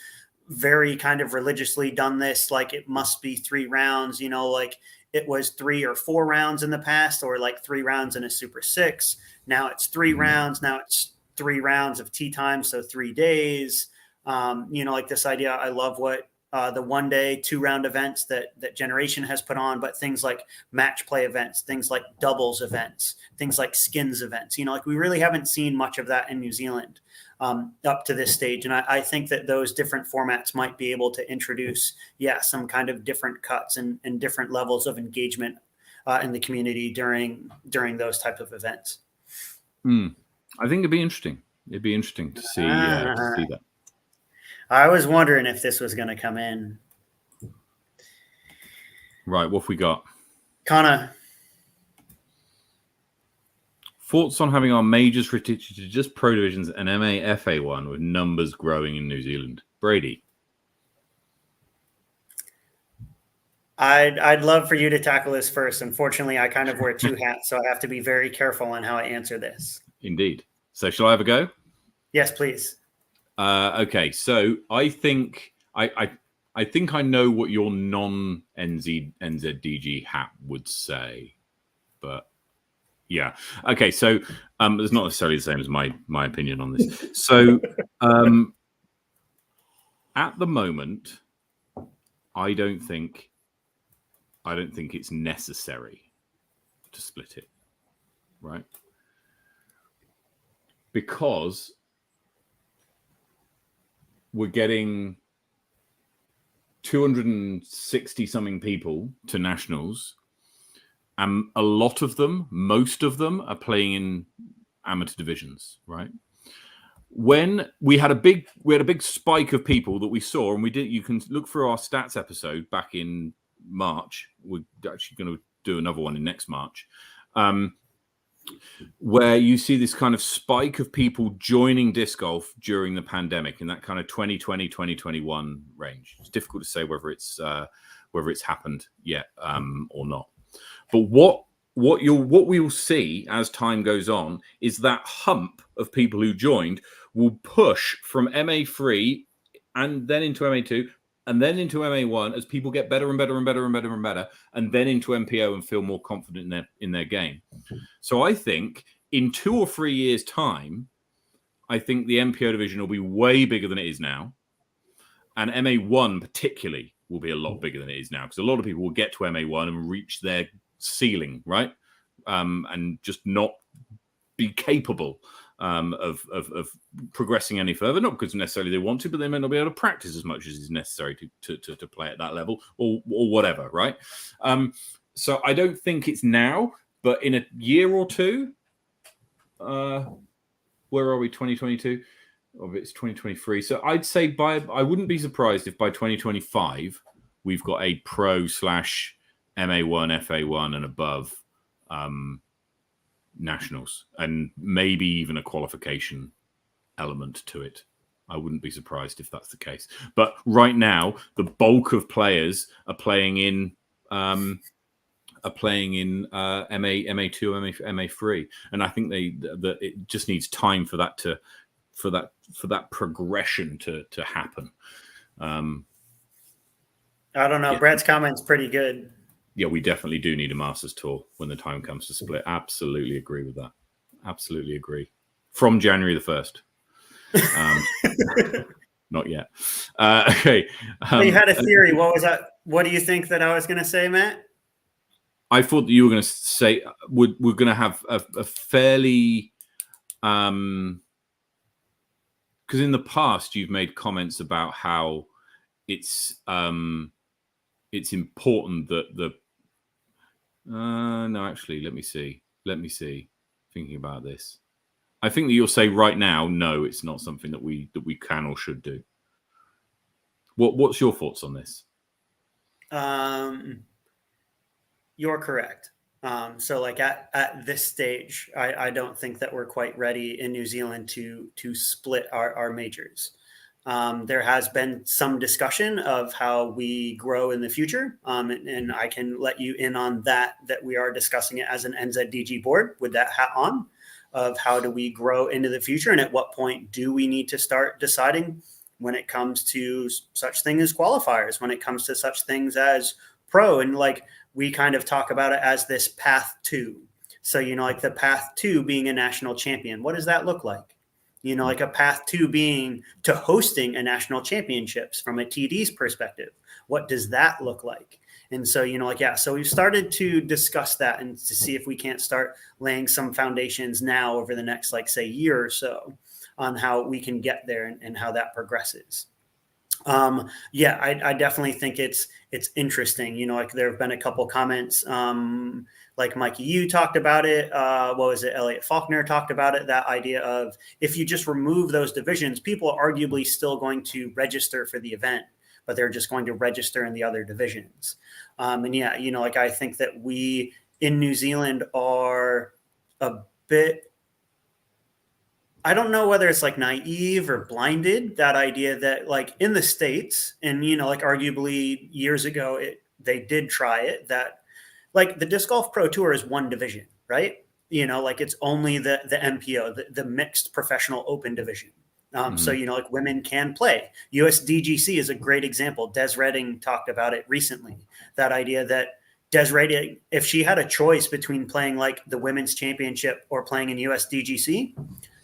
very kind of religiously done this. Like it must be 3 rounds, like it was 3 or 4 rounds in the past, or like 3 rounds in a Super 6. Now it's 3 rounds. Now it's 3 rounds of tee time. So 3 days. Like this idea, I love what the 1 day, 2 round events that Generation has put on, but things like match play events, things like doubles events, things like skins events, like we really haven't seen much of that in New Zealand up to this stage. And I think that those different formats might be able to introduce, some kind of different cuts and different levels of engagement in the community during those type of events.
I think it'd be interesting. It'd be interesting to see that.
I was wondering if this was going to come in.
Right, what have we got?
Connor.
Thoughts on having our majors restricted to just pro divisions and MAFA1 with numbers growing in New Zealand? Brady.
I'd love for you to tackle this first. Unfortunately, I kind of wear 2 hats, so I have to be very careful on how I answer this.
Indeed. So shall I have a go?
Yes, please.
Okay, so I think I think I know what your non-NZDG hat would say, but yeah. Okay, so it's not necessarily the same as my opinion on this. So at the moment, I don't think it's necessary to split it, right? Because we're getting 260 something people to nationals, and a lot of them, most of them, are playing in amateur divisions, right? When we had a big spike of people that we saw, and you can look through our stats episode back in March. We're actually going to do another one in next March. Where you see this kind of spike of people joining disc golf during the pandemic in that kind of 2020, 2021 range. It's difficult to say whether it's happened yet or not. But what we will see as time goes on is that hump of people who joined will push from MA3 and then into MA2, and then into MA1 as people get better and better and better and better and better, and then into MPO and feel more confident in their game. So I think in 2 or 3 years' time, I think the MPO division will be way bigger than it is now. And MA1 particularly will be a lot bigger than it is now, because a lot of people will get to MA1 and reach their ceiling, right? And just not be capable of progressing any further, not because necessarily they want to, but they may not be able to practice as much as is necessary to play at that level or whatever, right? So I don't think it's now, but in a year or two, where are we, 2022? Or it's 2023. So I'd say I wouldn't be surprised if by 2025 we've got a pro / MA1, FA1 and above nationals, and maybe even a qualification element to it. I wouldn't be surprised if that's the case. But right now, the bulk of players are playing in MA2, MA3, and I think that it just needs time for that progression to happen.
I don't know.
Yeah.
Brad's comment's pretty good.
Yeah, we definitely do need a Masters Tour when the time comes to split. Absolutely agree with that. Absolutely agree. From January the 1st. Not yet. Okay.
You had a theory. What was that? What do you think that I was going to say, Matt?
I thought that you were going to say we're going to have a fairly... because in the past you've made comments about how it's important that the no, actually, let me see. Thinking about this, I think that you'll say right now, no, it's not something that we can or should do. What's your thoughts on this?
You're correct. So like at this stage, I don't think that we're quite ready in New Zealand to split our majors. There has been some discussion of how we grow in the future. And I can let you in on that we are discussing it as an NZDG board with that hat on, of how do we grow into the future, and at what point do we need to start deciding when it comes to such thing as qualifiers, when it comes to such things as pro. And like, we kind of talk about it as this path to. So, like the path to being a national champion, what does that look like? Like a path to being to hosting a national championships from a TD's perspective. What does that look like? And so, so we've started to discuss that and to see if we can't start laying some foundations now over the next, say, year or so on how we can get there and how that progresses. I definitely think it's interesting. There have been a couple comments, like Mikey, you talked about it. What was it? Elliot Faulkner talked about it. That idea of if you just remove those divisions, people are arguably still going to register for the event, but they're just going to register in the other divisions. I think that we in New Zealand are a bit, I don't know whether it's like naive or blinded, that idea that like in the States and, arguably years ago, they did try it, that like the Disc Golf Pro Tour is one division, right? It's only the MPO, the mixed professional open division. So, women can play. USDGC is a great example. Des Redding talked about it recently. That idea that Des Redding, if she had a choice between playing like the women's championship or playing in USDGC,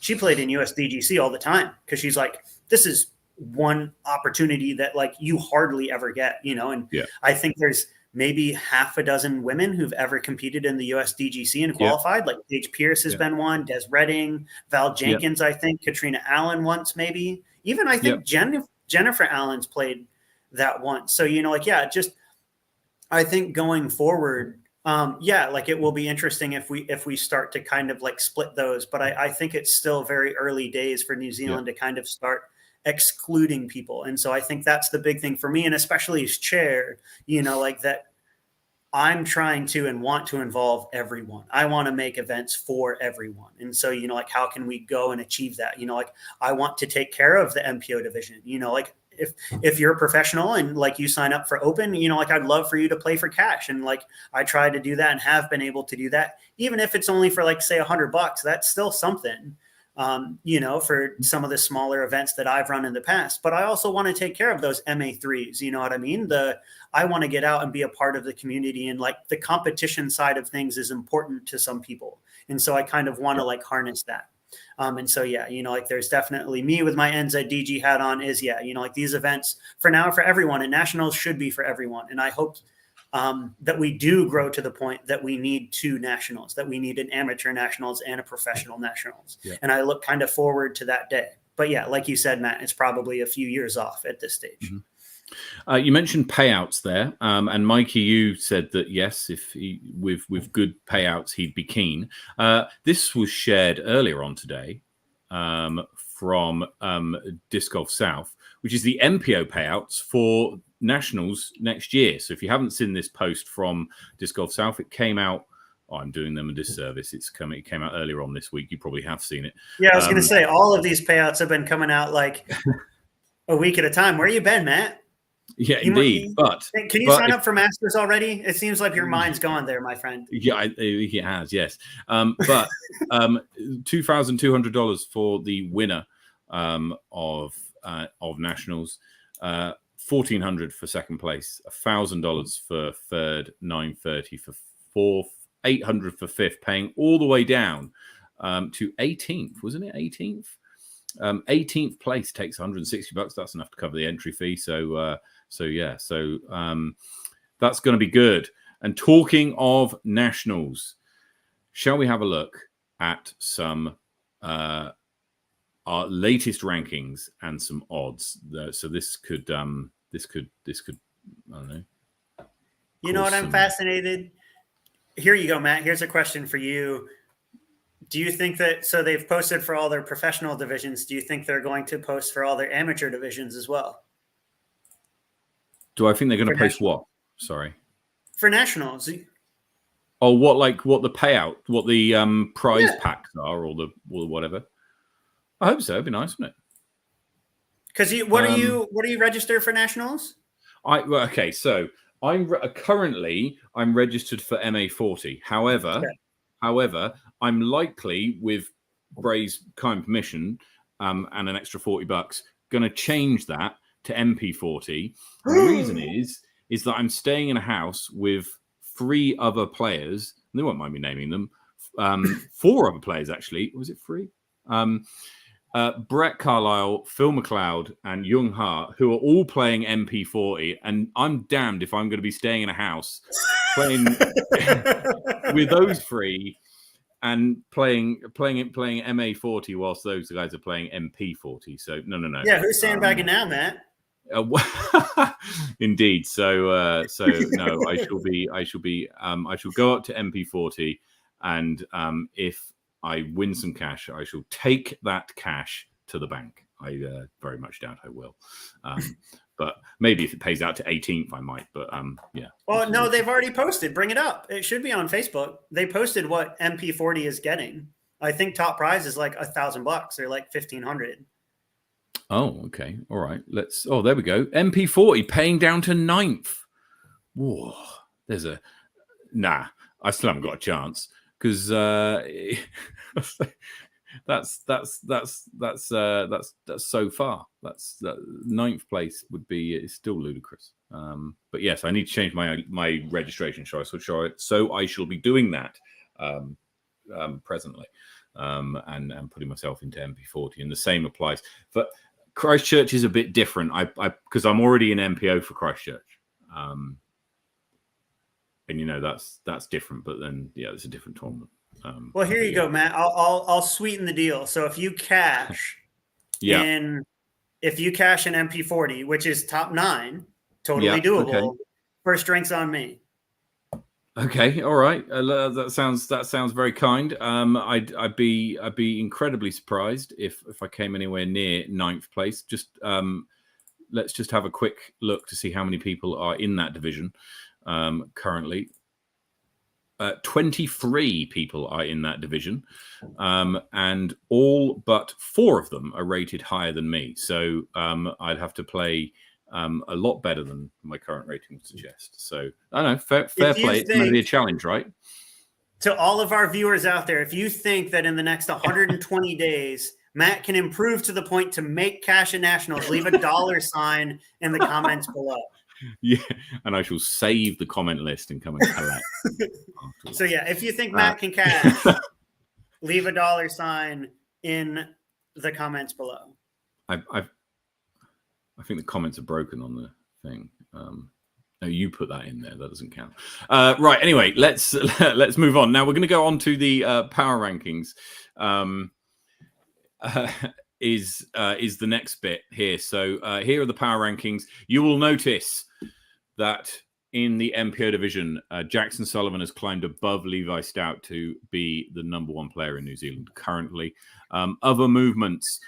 she played in USDGC all the time because she's like, this is one opportunity that like you hardly ever get, and I think there's maybe half a dozen women who've ever competed in the USDGC and qualified. Like Paige Pierce has been one, Des Redding, Val Jenkins, I think, Katrina Allen once, maybe. Even I think Jennifer Allen's played that once. So, I think going forward, it will be interesting if we start to kind of like split those. But I think it's still very early days for New Zealand to kind of start excluding people. And so I think that's the big thing for me, and especially as chair, that I'm trying to and want to involve everyone. I want to make events for everyone. And so, how can we go and achieve that? I want to take care of the MPO division, if you're a professional and like you sign up for open, I'd love for you to play for cash. And like, I try to do that and have been able to do that, even if it's only for like, say $100, that's still something. for some of the smaller events that I've run in the past. But I also want to take care of those MA3s. You know what I mean? I want to get out and be a part of the community, and like the competition side of things is important to some people. And so I kind of want to like harness that. And so, yeah, like there's definitely me with my NZDG hat on is, like these events for now, for everyone, and nationals should be for everyone. And I hope that we do grow to the point that we need two nationals, that we need an amateur nationals and a professional nationals. Yeah. And I look kind of forward to that day. But yeah, like you said, Matt, it's probably a few years off at this stage.
Mm-hmm. You mentioned payouts there, and Mikey, you said that yes, if he with good payouts, he'd be keen. This was shared earlier on today from Disc Golf South, which is the MPO payouts for nationals next year. So if you haven't seen this post from Disc Golf South, it came out. Oh, I'm doing them a disservice. It came out earlier on this week. You probably have seen it.
Yeah, I was going to say all of these payouts have been coming out like a week at a time. Where you been, Matt?
Yeah, indeed. But
can you sign up for Masters already? It seems like your mind's gone there, my friend.
Yeah, he has. Yes, but $2,200 for the winner of nationals, $1,400 for second place, $1,000 for third, $930 for fourth, $800 for fifth, paying all the way down to 18th. Wasn't it 18th? 18th place takes $160. That's enough to cover the entry fee. So that's going to be good. And talking of nationals, shall we have a look at some our latest rankings and some odds? So this could I don't know.
You know what? I'm fascinated. Here you go, Matt. Here's a question for you. Do you think that, so they've posted for all their professional divisions, do you think they're going to post for all their amateur divisions as well?
Do I think they're going to post what? Sorry.
For nationals.
Oh, what the payout, what the prize packs are, or whatever. I hope so. It'd be nice, wouldn't it?
Because what are you registered for nationals?
Okay, so I'm registered for MA40. However, I'm likely, with Bray's kind permission and an extra $40, going to change that to MP40. The reason is that I'm staying in a house with 3 other players. They won't mind me naming them. 4 other players, actually. Was it 3? Brett Carlisle, Phil McLeod, and Young Hart, who are all playing MP40. And I'm damned if I'm going to be staying in a house playing with those 3 and playing MA40 whilst those guys are playing MP40. So no.
Yeah, who's sandbagging now, Matt?
Indeed. So no, I shall go up to MP40, and if I win some cash, I shall take that cash to the bank. I very much doubt I will. But maybe if it pays out to 18th, I might. But yeah.
Well, no, they've already posted. Bring it up. It should be on Facebook. They posted what MP40 is getting. I think top prize is like $1,000 or like $1,500.
Oh, okay. All right. There we go. MP40 paying down to 9th. Whoa. I still haven't got a chance because that's so far. That's 9th place would be, it's still ludicrous. But yes, I need to change my registration. So I shall be doing that presently, and putting myself into MP40. And the same applies. But Christchurch is a bit different. Because I'm already in MPO for Christchurch. And that's different. But then it's a different tournament.
Well, here you go, Matt. I'll sweeten the deal. So if you cash if you cash an MP40, which is top 9, totally doable. Okay. First drinks on me.
Okay, all right. That sounds very kind. I'd be incredibly surprised if I came anywhere near 9th place. Just let's just have a quick look to see how many people are in that division currently. 23 people are in that division, and all but 4 of them are rated higher than me. So I'd have to play a lot better than my current rating would suggest. So I don't know, fair play. It's going to be a challenge, right?
To all of our viewers out there, if you think that in the next 120 days, Matt can improve to the point to make cash at nationals, leave a $sign in the comments below.
Yeah, and I shall save the comment list and come and collect.
So yeah, if you think Matt can cash, leave a $sign in the comments below.
I think the comments are broken on the thing. No, you put that in there. That doesn't count. Right. Anyway, let's move on. Now we're going to go on to the power rankings. Is the next bit here. So here are the power rankings. You will notice that in the MPO division, Jackson Sullivan has climbed above Levi Stout to be the #1 player in New Zealand currently. Other movements,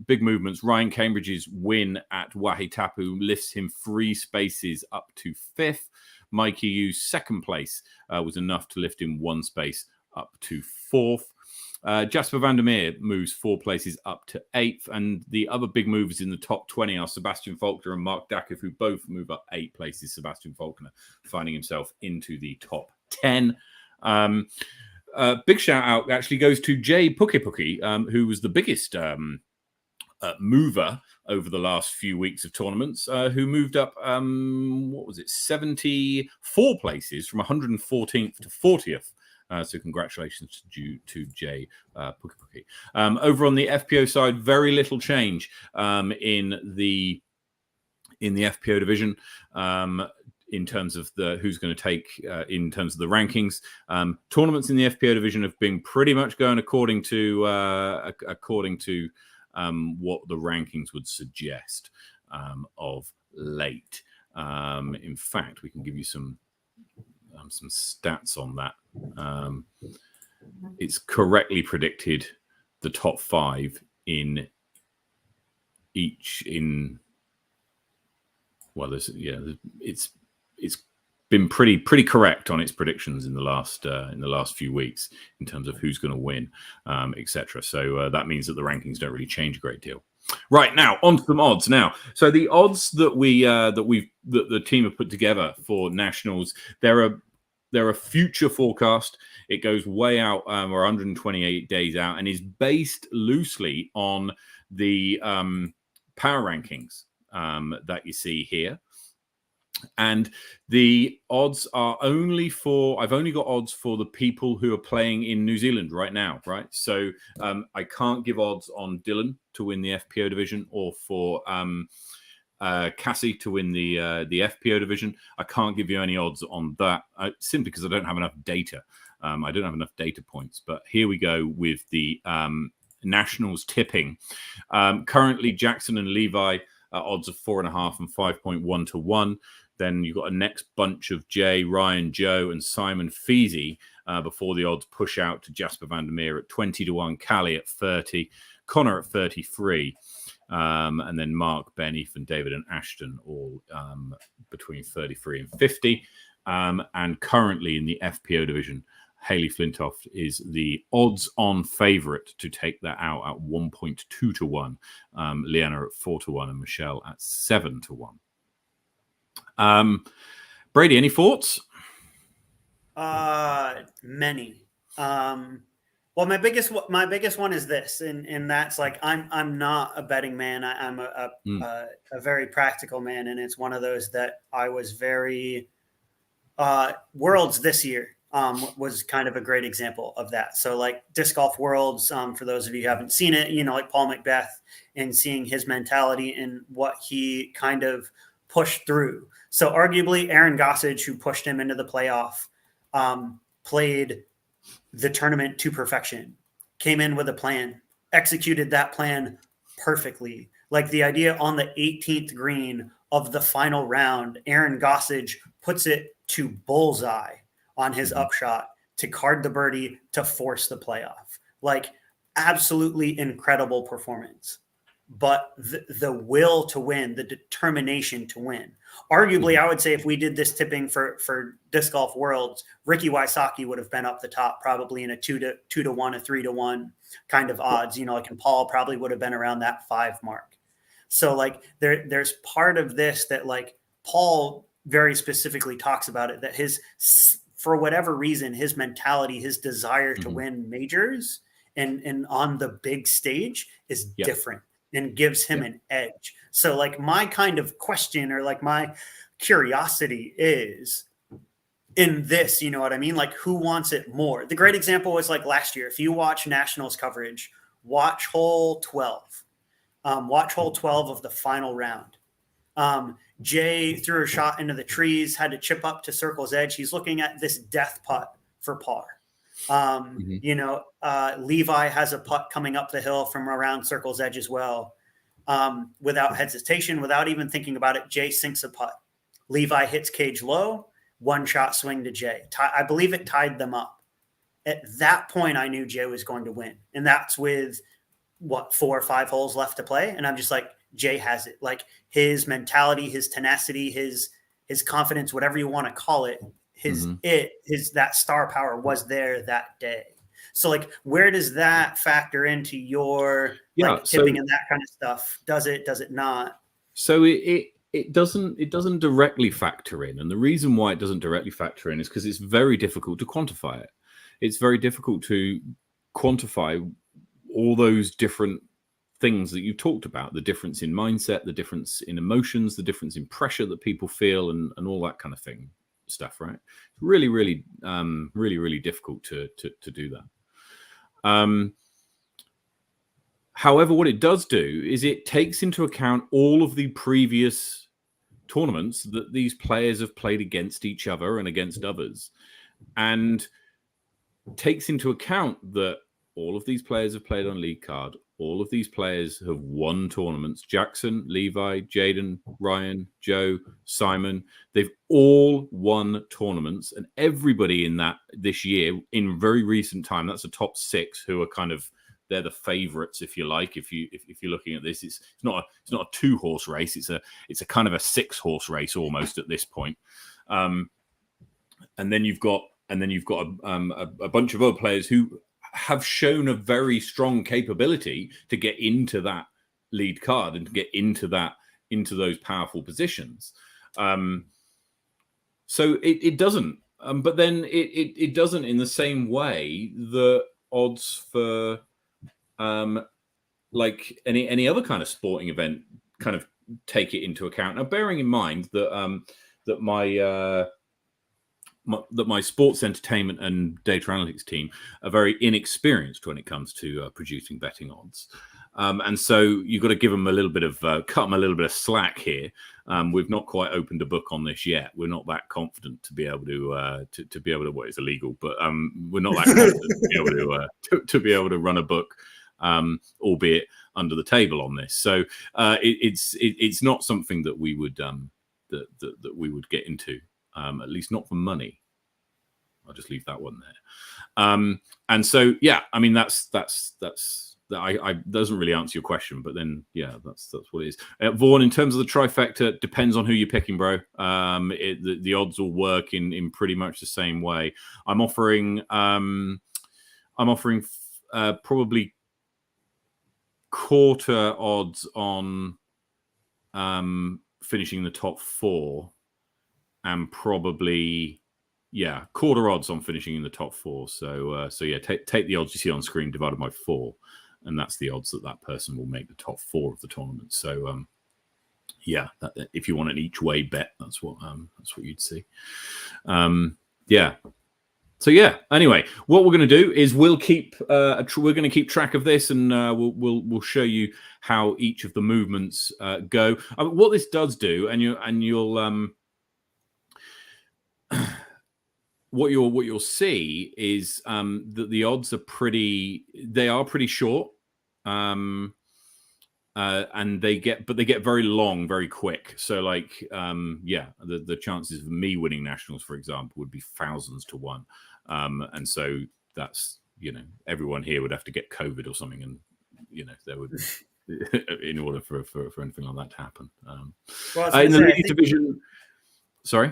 big movements. Ryan Cambridge's win at Wahitapu lifts him 3 spaces up to 5th. Mikey Yu's 2nd place was enough to lift him 1 space up to 4th. Jasper van der Meer moves 4 places up to 8th, and the other big movers in the top 20 are Sebastian Faulkner and Mark Dacketh, who both move up 8 places. Sebastian Faulkner finding himself into the top 10. Big shout out actually goes to Jay Pukepuki, who was the biggest mover over the last few weeks of tournaments, who moved up, 74 places from 114th to 40th. So congratulations to Jay Pukepuki. Over on the FPO side, very little change in the FPO division in terms of who's going to take in terms of the rankings. Tournaments in the FPO division have been pretty much going according to what the rankings would suggest of late. In fact, we can give you some stats on that. It's correctly predicted the top 5 in each it's been pretty correct on its predictions in the last few weeks in terms of who's going to win, etc. So that means that the rankings don't really change a great deal. Right, now on to some odds. Now, so the odds that the team have put together for nationals, they're a future forecast. It goes way out, or 128 days out, and is based loosely on the power rankings that you see here. And the odds are only I've only got odds for the people who are playing in New Zealand right now, right? So I can't give odds on Dylan to win the FPO division, or for Cassie to win the FPO division. I can't give you any odds on that simply because I don't have enough data. I don't have enough data points. But here we go with the nationals tipping. Currently, Jackson and Levi odds of 4.5 and 5.1 to 1. Then you've got a next bunch of Jay, Ryan, Joe, and Simon Feasy before the odds push out to Jasper van der Meer at 20 to 1, Callie at 30, Connor at 33. And then Mark, Ben, Ethan, David, and Ashton all between 33 and 50. And currently in the FPO division, Hayley Flintoft is the odds-on favourite to take that out at 1.2 to 1. Leanna at 4 to 1, and Michelle at 7 to 1. Brady, any thoughts?
Many. Well, my biggest one is this, and that's like I'm not a betting man. I'm a very practical man, and it's one of those that I was very Worlds this year was kind of a great example of that. So like Disc Golf Worlds, for those of you who haven't seen it, like Paul Macbeth, and seeing his mentality and what he kind of pushed through. So arguably Aaron Gossage, who pushed him into the playoff, played the tournament to perfection, came in with a plan, executed that plan perfectly. Like the idea on the 18th green of the final round, Aaron Gossage puts it to bullseye on his upshot to card the birdie to force the playoff. Like absolutely incredible performance. But the will to win, the determination to win. Arguably, I would say if we did this tipping for Disc Golf Worlds, Ricky Wysocki would have been up the top, probably in a 2 to 1, a 3 to 1 kind of odds. Like, and Paul probably would have been around that 5 mark. So like there's part of this that like Paul very specifically talks about it, that his for whatever reason, his mentality, his desire to win majors and on the big stage is different and gives him an edge. So like my kind of question or like my curiosity is in this, you know what I mean? Like who wants it more? The great example was like last year. If you watch Nationals coverage, watch hole 12. Watch hole 12 of the final round. Jay threw a shot into the trees, had to chip up to circle's edge. He's looking at this death putt for par. You know, Levi has a putt coming up the hill from around circle's edge as well. Without hesitation, without even thinking about it, Jay sinks a putt. Levi hits cage low, one shot swing to Jay. I believe it tied them up. At that point, I knew Jay was going to win. And that's with, 4 or 5 holes left to play. And I'm just like, Jay has it. Like his mentality, his tenacity, his confidence, whatever you want to call it, that star power was there that day. So like, where does that factor into your tipping and that kind of stuff? Does it not?
So it doesn't directly factor in. And the reason why it doesn't directly factor in is because it's very difficult to quantify it. It's very difficult to quantify all those different things that you talked about, the difference in mindset, the difference in emotions, the difference in pressure that people feel and all that kind of stuff, right? Really, really, really difficult to do that. However, what it does do is it takes into account all of the previous tournaments that these players have played against each other and against others, and takes into account that all of these players have played on league card. All of these players have won tournaments. Jackson, Levi, Jaden, Ryan, Joe, Simon. They've all won tournaments. And everybody in that this year, in very recent time, that's the top 6 who are kind of, they're the favorites, if you like. If you're looking at this, it's not a 2-horse race. It's a kind of a 6-horse race almost at this point. And then you've got a bunch of other players who have shown a very strong capability to get into that lead card and to get into those powerful positions. So it doesn't, but then it doesn't in the same way the odds for like any other kind of sporting event kind of take it into account. Now, bearing in mind that that my sports entertainment and data analytics team are very inexperienced when it comes to producing betting odds. And so you've got to give them a little bit of, cut them a little bit of slack here. We've not quite opened a book on this yet. We're not that confident to be able to, well, it's illegal, but we're not that confident to be able to run a book, albeit under the table on this. So it's not something that we would, that we would get into. At least not for money. I'll just leave that one there. And so, yeah, I mean, that's doesn't really answer your question, but then, yeah, that's what it is. Vaughn, in terms of the trifecta, depends on who you're picking, bro. The odds will work in pretty much the same way. I'm offering probably quarter odds on finishing the top 4. And probably, yeah, quarter odds on finishing in the top 4. So yeah, take the odds you see on screen divided by 4, and that's the odds that person will make the top 4 of the tournament. So yeah, if you want an each way bet, that's what you'd see. Yeah. So yeah. Anyway, what we're going to do is we're going to keep track of this, and we'll show you how each of the movements go. What this does do, and you'll what you'll see is that the odds are pretty short, and they get very long very quick. So like yeah, the chances of me winning nationals, for example, would be thousands to 1, and so that's, everyone here would have to get COVID or something, and there would in order for anything like that to happen. In the ladies division, sorry.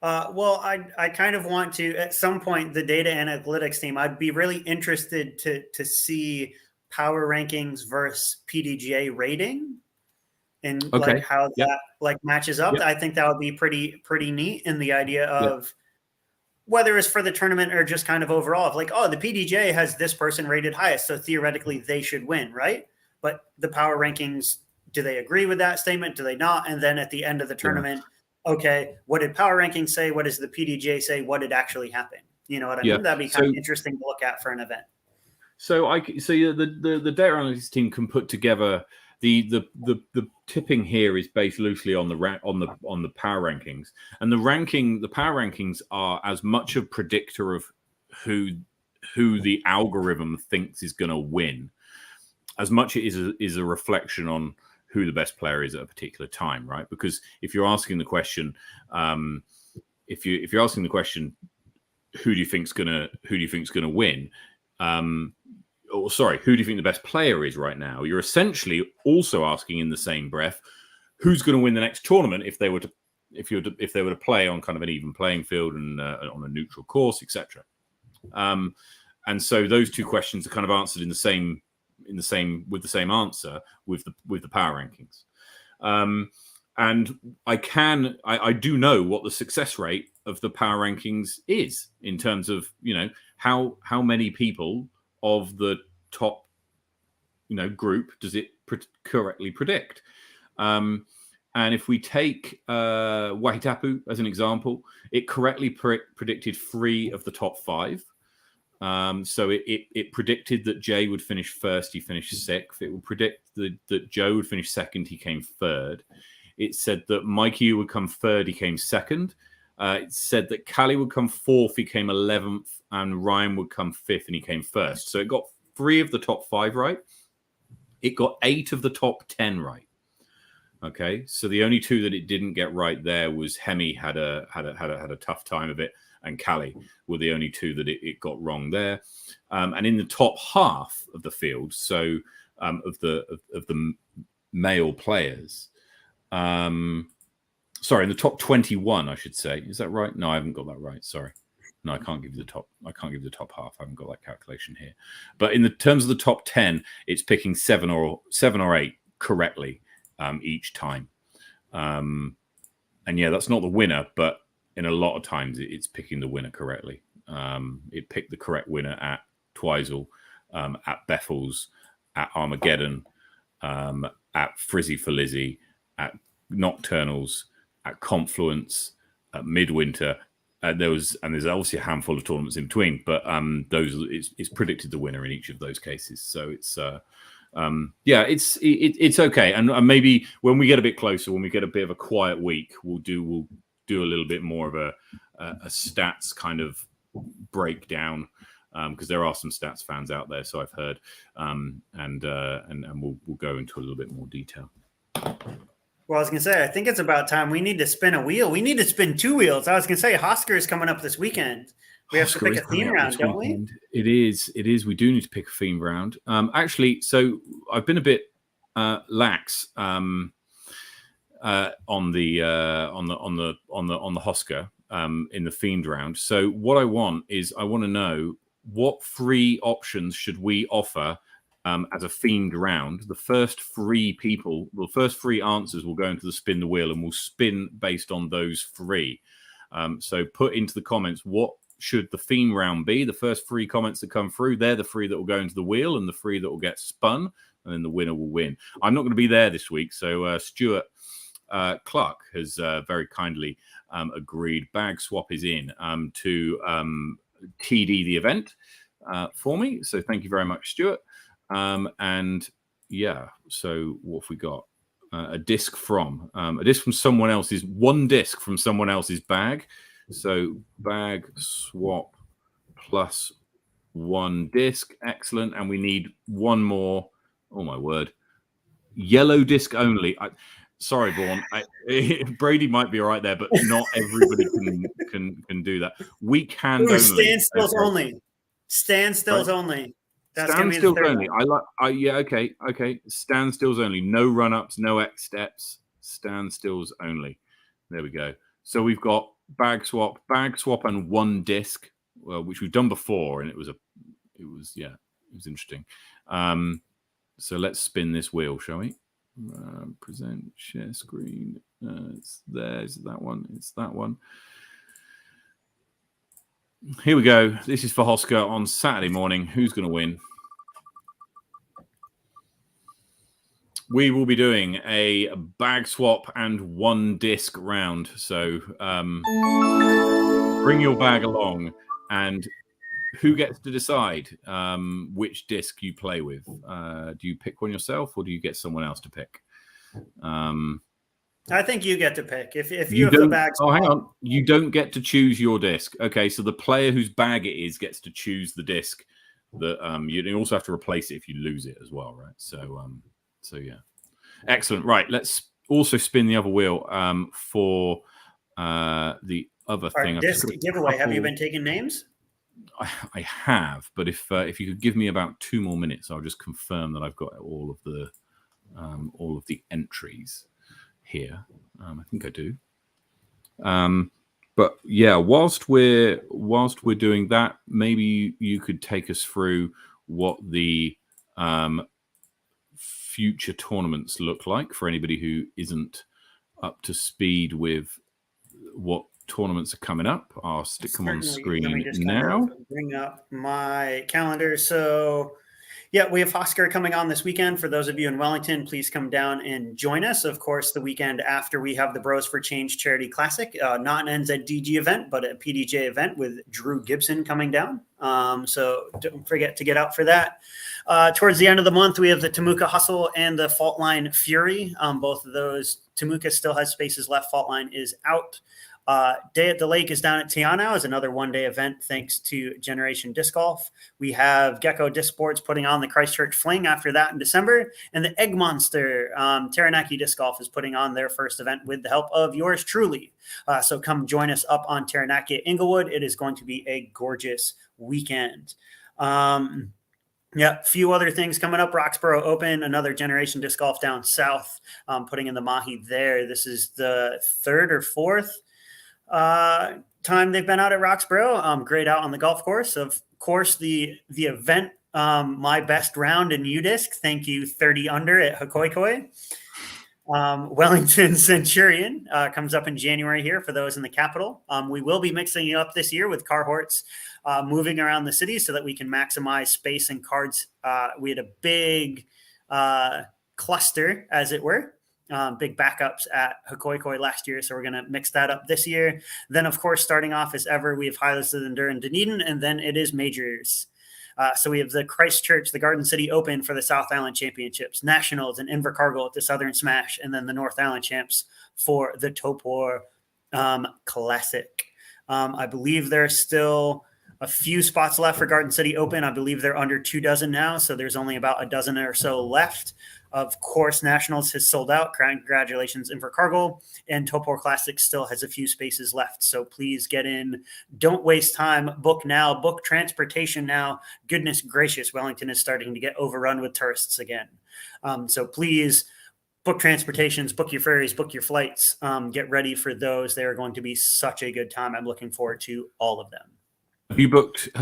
Well, I kind of want to, at some point, the data analytics team, I'd be really interested to see power rankings versus PDGA rating and like how that like matches up. I think that would be pretty neat in the idea of whether it's for the tournament or just kind of overall, of like, oh, the PDJ has this person rated highest, so theoretically they should win, right? But the power rankings, do they agree with that statement? Do they not? And then at the end of the tournament, okay, what did power rankings say? What does the PDJ say? What did actually happen? You know what I mean? That'd be kind of interesting to look at for an event.
So the data analytics team can put together the tipping here is based loosely on the power rankings, and the power rankings are as much a predictor of who the algorithm thinks is going to win as much it is a reflection on who the best player is at a particular time, right? Because if you're asking the question, if you're asking the question, who do you think's gonna win? Who do you think the best player is right now? You're essentially also asking in the same breath, who's going to win the next tournament if they were to play on kind of an even playing field and on a neutral course, etc. And so those two questions are kind of answered with the same answer with the power rankings. And I do know what the success rate of the power rankings is in terms of, how many people of the top, group does it correctly predict. And if we take Wahitapu as an example, it correctly predicted 3 of the top 5. So it predicted that Jay would finish first, he finished 6th. It would predict that Joe would finish 2nd, he came 3rd. It said that Mikey would come 3rd, he came 2nd. It said that Callie would come 4th, he came 11th, and Ryan would come 5th, and he came 1st. So it got 3 of the top 5 right. It got 8 of the top 10 right. Okay, so the only 2 that it didn't get right there was Hemi had a tough time of it, and Callie were the only 2 that it got wrong there. And in the top half of the field, so of the male players, sorry, in the top 21, I should say. Is that right? No, I haven't got that right. Sorry. No, I can't give you the top half. I haven't got that calculation here. But in the terms of the top 10, it's picking 7 or 8 correctly each time. And yeah, that's not the winner, but in a lot of times it's picking the winner correctly. It picked the correct winner at Twizel, at Bethels, at Armageddon, at Frizzy for Lizzie, at Nocturnals, at Confluence, at Midwinter. There's obviously a handful of tournaments in between, but it's predicted the winner in each of those cases. So it's it's okay. And maybe when we get a bit closer, when we get a bit of a quiet week, we'll do a little bit more of a stats kind of breakdown, because there are some stats fans out there, so I've heard, and we'll go into a little bit more detail.
Well, I was going to say, I think it's about time we need to spin a wheel. We need to spin 2 wheels. I was going to say, Hosker is coming up this weekend. We have to pick a theme round, don't we?
It is. We do need to pick a theme round. Actually, so I've been a bit lax on the Hosker in the themed round. So what I want to know what 3 options should we offer as a themed round. The first 3 answers will go into the spin the wheel, and we'll spin based on those 3. So put into the comments, what should the theme round be? The first 3 comments that come through, they're the 3 that will go into the wheel, and the 3 that will get spun, and then the winner will win. I'm not going to be there this week, so Stuart Clark has very kindly agreed. Bag swap is in to TD the event for me. So thank you very much, Stuart. And yeah, so what have we got? A disc from someone else's, 1 disc from someone else's bag. So bag swap plus 1 disc. Excellent. And we need 1 more. Oh my word. Yellow disc only. Sorry, Vaughan. Brady might be all right there, but not everybody can do that. Weekend only.
Standstills only. Standstills only. That's
standstills only. Okay. Standstills only. No run-ups, no X steps. Standstills only. There we go. So we've got bag swap, and 1 disc, which we've done before, and it was interesting. So let's spin this wheel, shall we? Present, share screen. It's there. Is it that one? It's that one. Here we go. This is for Hosker on Saturday morning. Who's going to win? We will be doing a bag swap and one disc round. So bring your bag along, and who gets to decide which disc you play with? Do you pick one yourself, or do you get someone else to pick?
I think you get to pick. If you have the bag.
Oh, hang on. You don't get to choose your disc. Okay, so the player whose bag it is gets to choose the disc. That you also have to replace it if you lose it as well, right? So yeah, excellent. Right, let's also spin the other wheel for the other thing.
Disc giveaway. Have you been taking names?
I have, but if you could give me about 2 more minutes, I'll just confirm that I've got all of the entries here. I think I do. But yeah, whilst we're doing that, maybe you could take us through what the future tournaments look like for anybody who isn't up to speed with what tournaments are coming up. I'll stick them on screen now.
Bring up my calendar. So yeah, we have Hosker coming on this weekend. For those of you in Wellington, please come down and join us. Of course, the weekend after, we have the Bros for Change Charity Classic, not an NZDG event, but a PDJ event with Drew Gibson coming down. So don't forget to get out for that. Towards the end of the month, we have the Temuka Hustle and the Fault Line Fury. Both of those, Temuka still has spaces left. Fault Line is out. Day at the Lake is down at Tiana, is another one-day event thanks to Generation Disc Golf. We have Gecko Disc Sports putting on the Christchurch Fling after that in December. And the Egg Monster, Taranaki Disc Golf, is putting on their first event with the help of yours truly. So come join us up on Taranaki at Inglewood. It is going to be a gorgeous weekend. Yeah, a few other things coming up. Roxborough Open, another Generation Disc Golf down south, putting in the Mahi there. This is the third or fourth time they've been out at Roxborough. Great out on the golf course. Of course, the event, my best round in UDisc. Thank you, 30 under at Hakoikoi. Wellington Centurion comes up in January here for those in the capital. We will be mixing it up this year with Carhorts moving around the city so that we can maximize space and cards. We had a big cluster, as it were. Big backups at Hakoikoi last year, so we're going to mix that up this year. Then, of course, starting off as ever, we have Highlands of Endure and Dunedin, and then it is majors. So we have the Christchurch, the Garden City Open for the South Island Championships, Nationals and Invercargill at the Southern Smash, and then the North Island Champs for the Topor Classic. I believe there's still a few spots left for Garden City Open. I believe they're under 24 now, so there's only about a dozen or so left. Of course, Nationals has sold out. Congratulations, Invercargill. And Topor Classic still has a few spaces left. So please get in. Don't waste time. Book now. Book transportation now. Goodness gracious, Wellington is starting to get overrun with tourists again. So please book transportations, book your ferries, book your flights. Get ready for those. They are going to be such a good time. I'm looking forward to all of them.
Have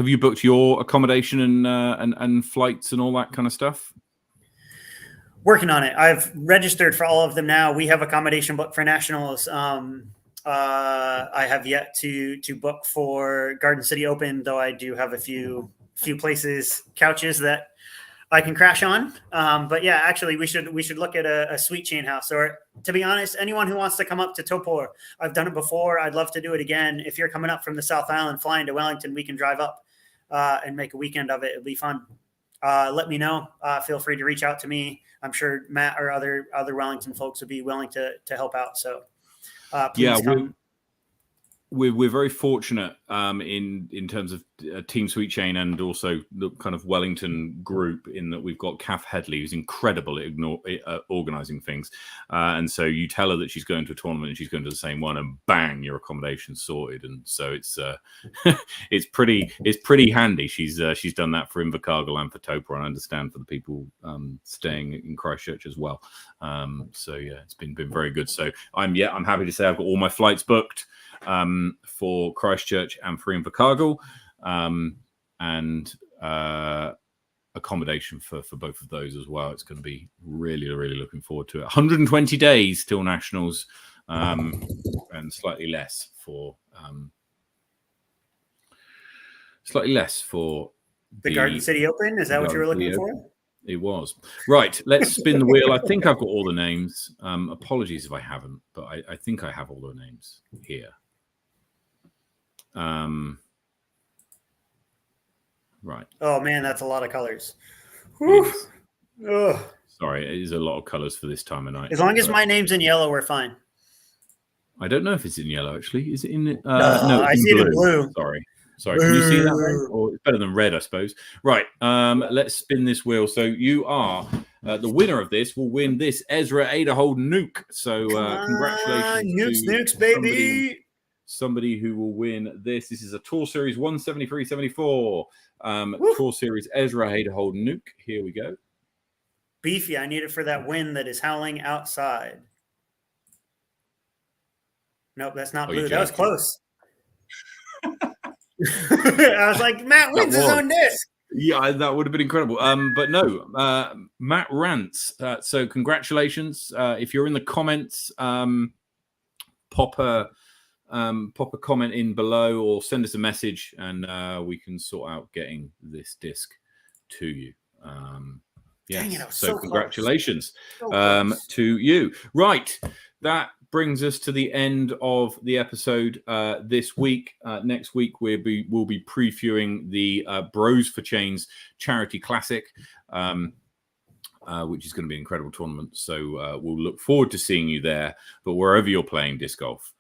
you booked your accommodation and flights and all that kind of stuff?
Working on it. I've registered for all of them now. We have accommodation booked for Nationals. I have yet to book for Garden City Open, though I do have a few places, couches that I can crash on. But yeah, actually, we should look at a suite chain house. Or to be honest, anyone who wants to come up to Topor, I've done it before. I'd love to do it again. If you're coming up from the South Island, flying to Wellington, we can drive up and make a weekend of it. It'll be fun. Let me know. Feel free to reach out to me. I'm sure Matt or other Wellington folks would be willing to help out. So please come.
We're very fortunate in terms of Team Sweet Chain and also the kind of Wellington group, in that we've got Kath Headley, who's incredible at organising things. And so you tell her that she's going to a tournament and she's going to the same one, and bang, your accommodation's sorted. And so it's it's pretty handy. She's done that for Invercargill and for Topor, and I understand for the people staying in Christchurch as well. So yeah, it's been very good. So I'm happy to say I've got all my flights booked for Christchurch and for Invercargill, and accommodation for both of those as well. It's going to be really looking forward to it. 120 days till Nationals, and slightly less for Slightly less for
the Garden City Open. Is that what you were looking for?
It was. Right, let's spin the wheel. I think I've got all the names. Apologies if I haven't, but I think I have all the names here. Right.
Oh, man, that's a lot of colors.
Sorry, it is a lot of colors for this time of night.
As long as my name's in yellow, we're fine.
I don't know if it's in yellow, actually. Is it in...
no, I see it in blue.
Sorry. Can you see that? Or it's better than red, I suppose. Right, let's spin this wheel. So you are... the winner of this will win this Ezra Aderhold Nuke. So congratulations.
Nukes, baby.
Somebody who will win this. This is a Tour Series 173.74. Tour Series Ezra Aderhold Nuke. Here we go.
Beefy, I need it for that wind that is howling outside. Nope, that's not blue. That was close. I was like, Matt wins his own disc.
Yeah, that would have been incredible. But no, Matt Rance. So congratulations. If you're in the comments, pop a comment in below or send us a message, and we can sort out getting this disc to you. Yes.
Dang it,
so congratulations to you. Right, that brings us to the end of the episode this week. Next week we'll be previewing the Bros for Chains Charity Classic, which is going to be an incredible tournament. So we'll look forward to seeing you there. But wherever you're playing disc golf,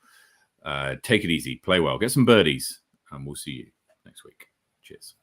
take it easy, play well, get some birdies, and we'll see you next week. Cheers.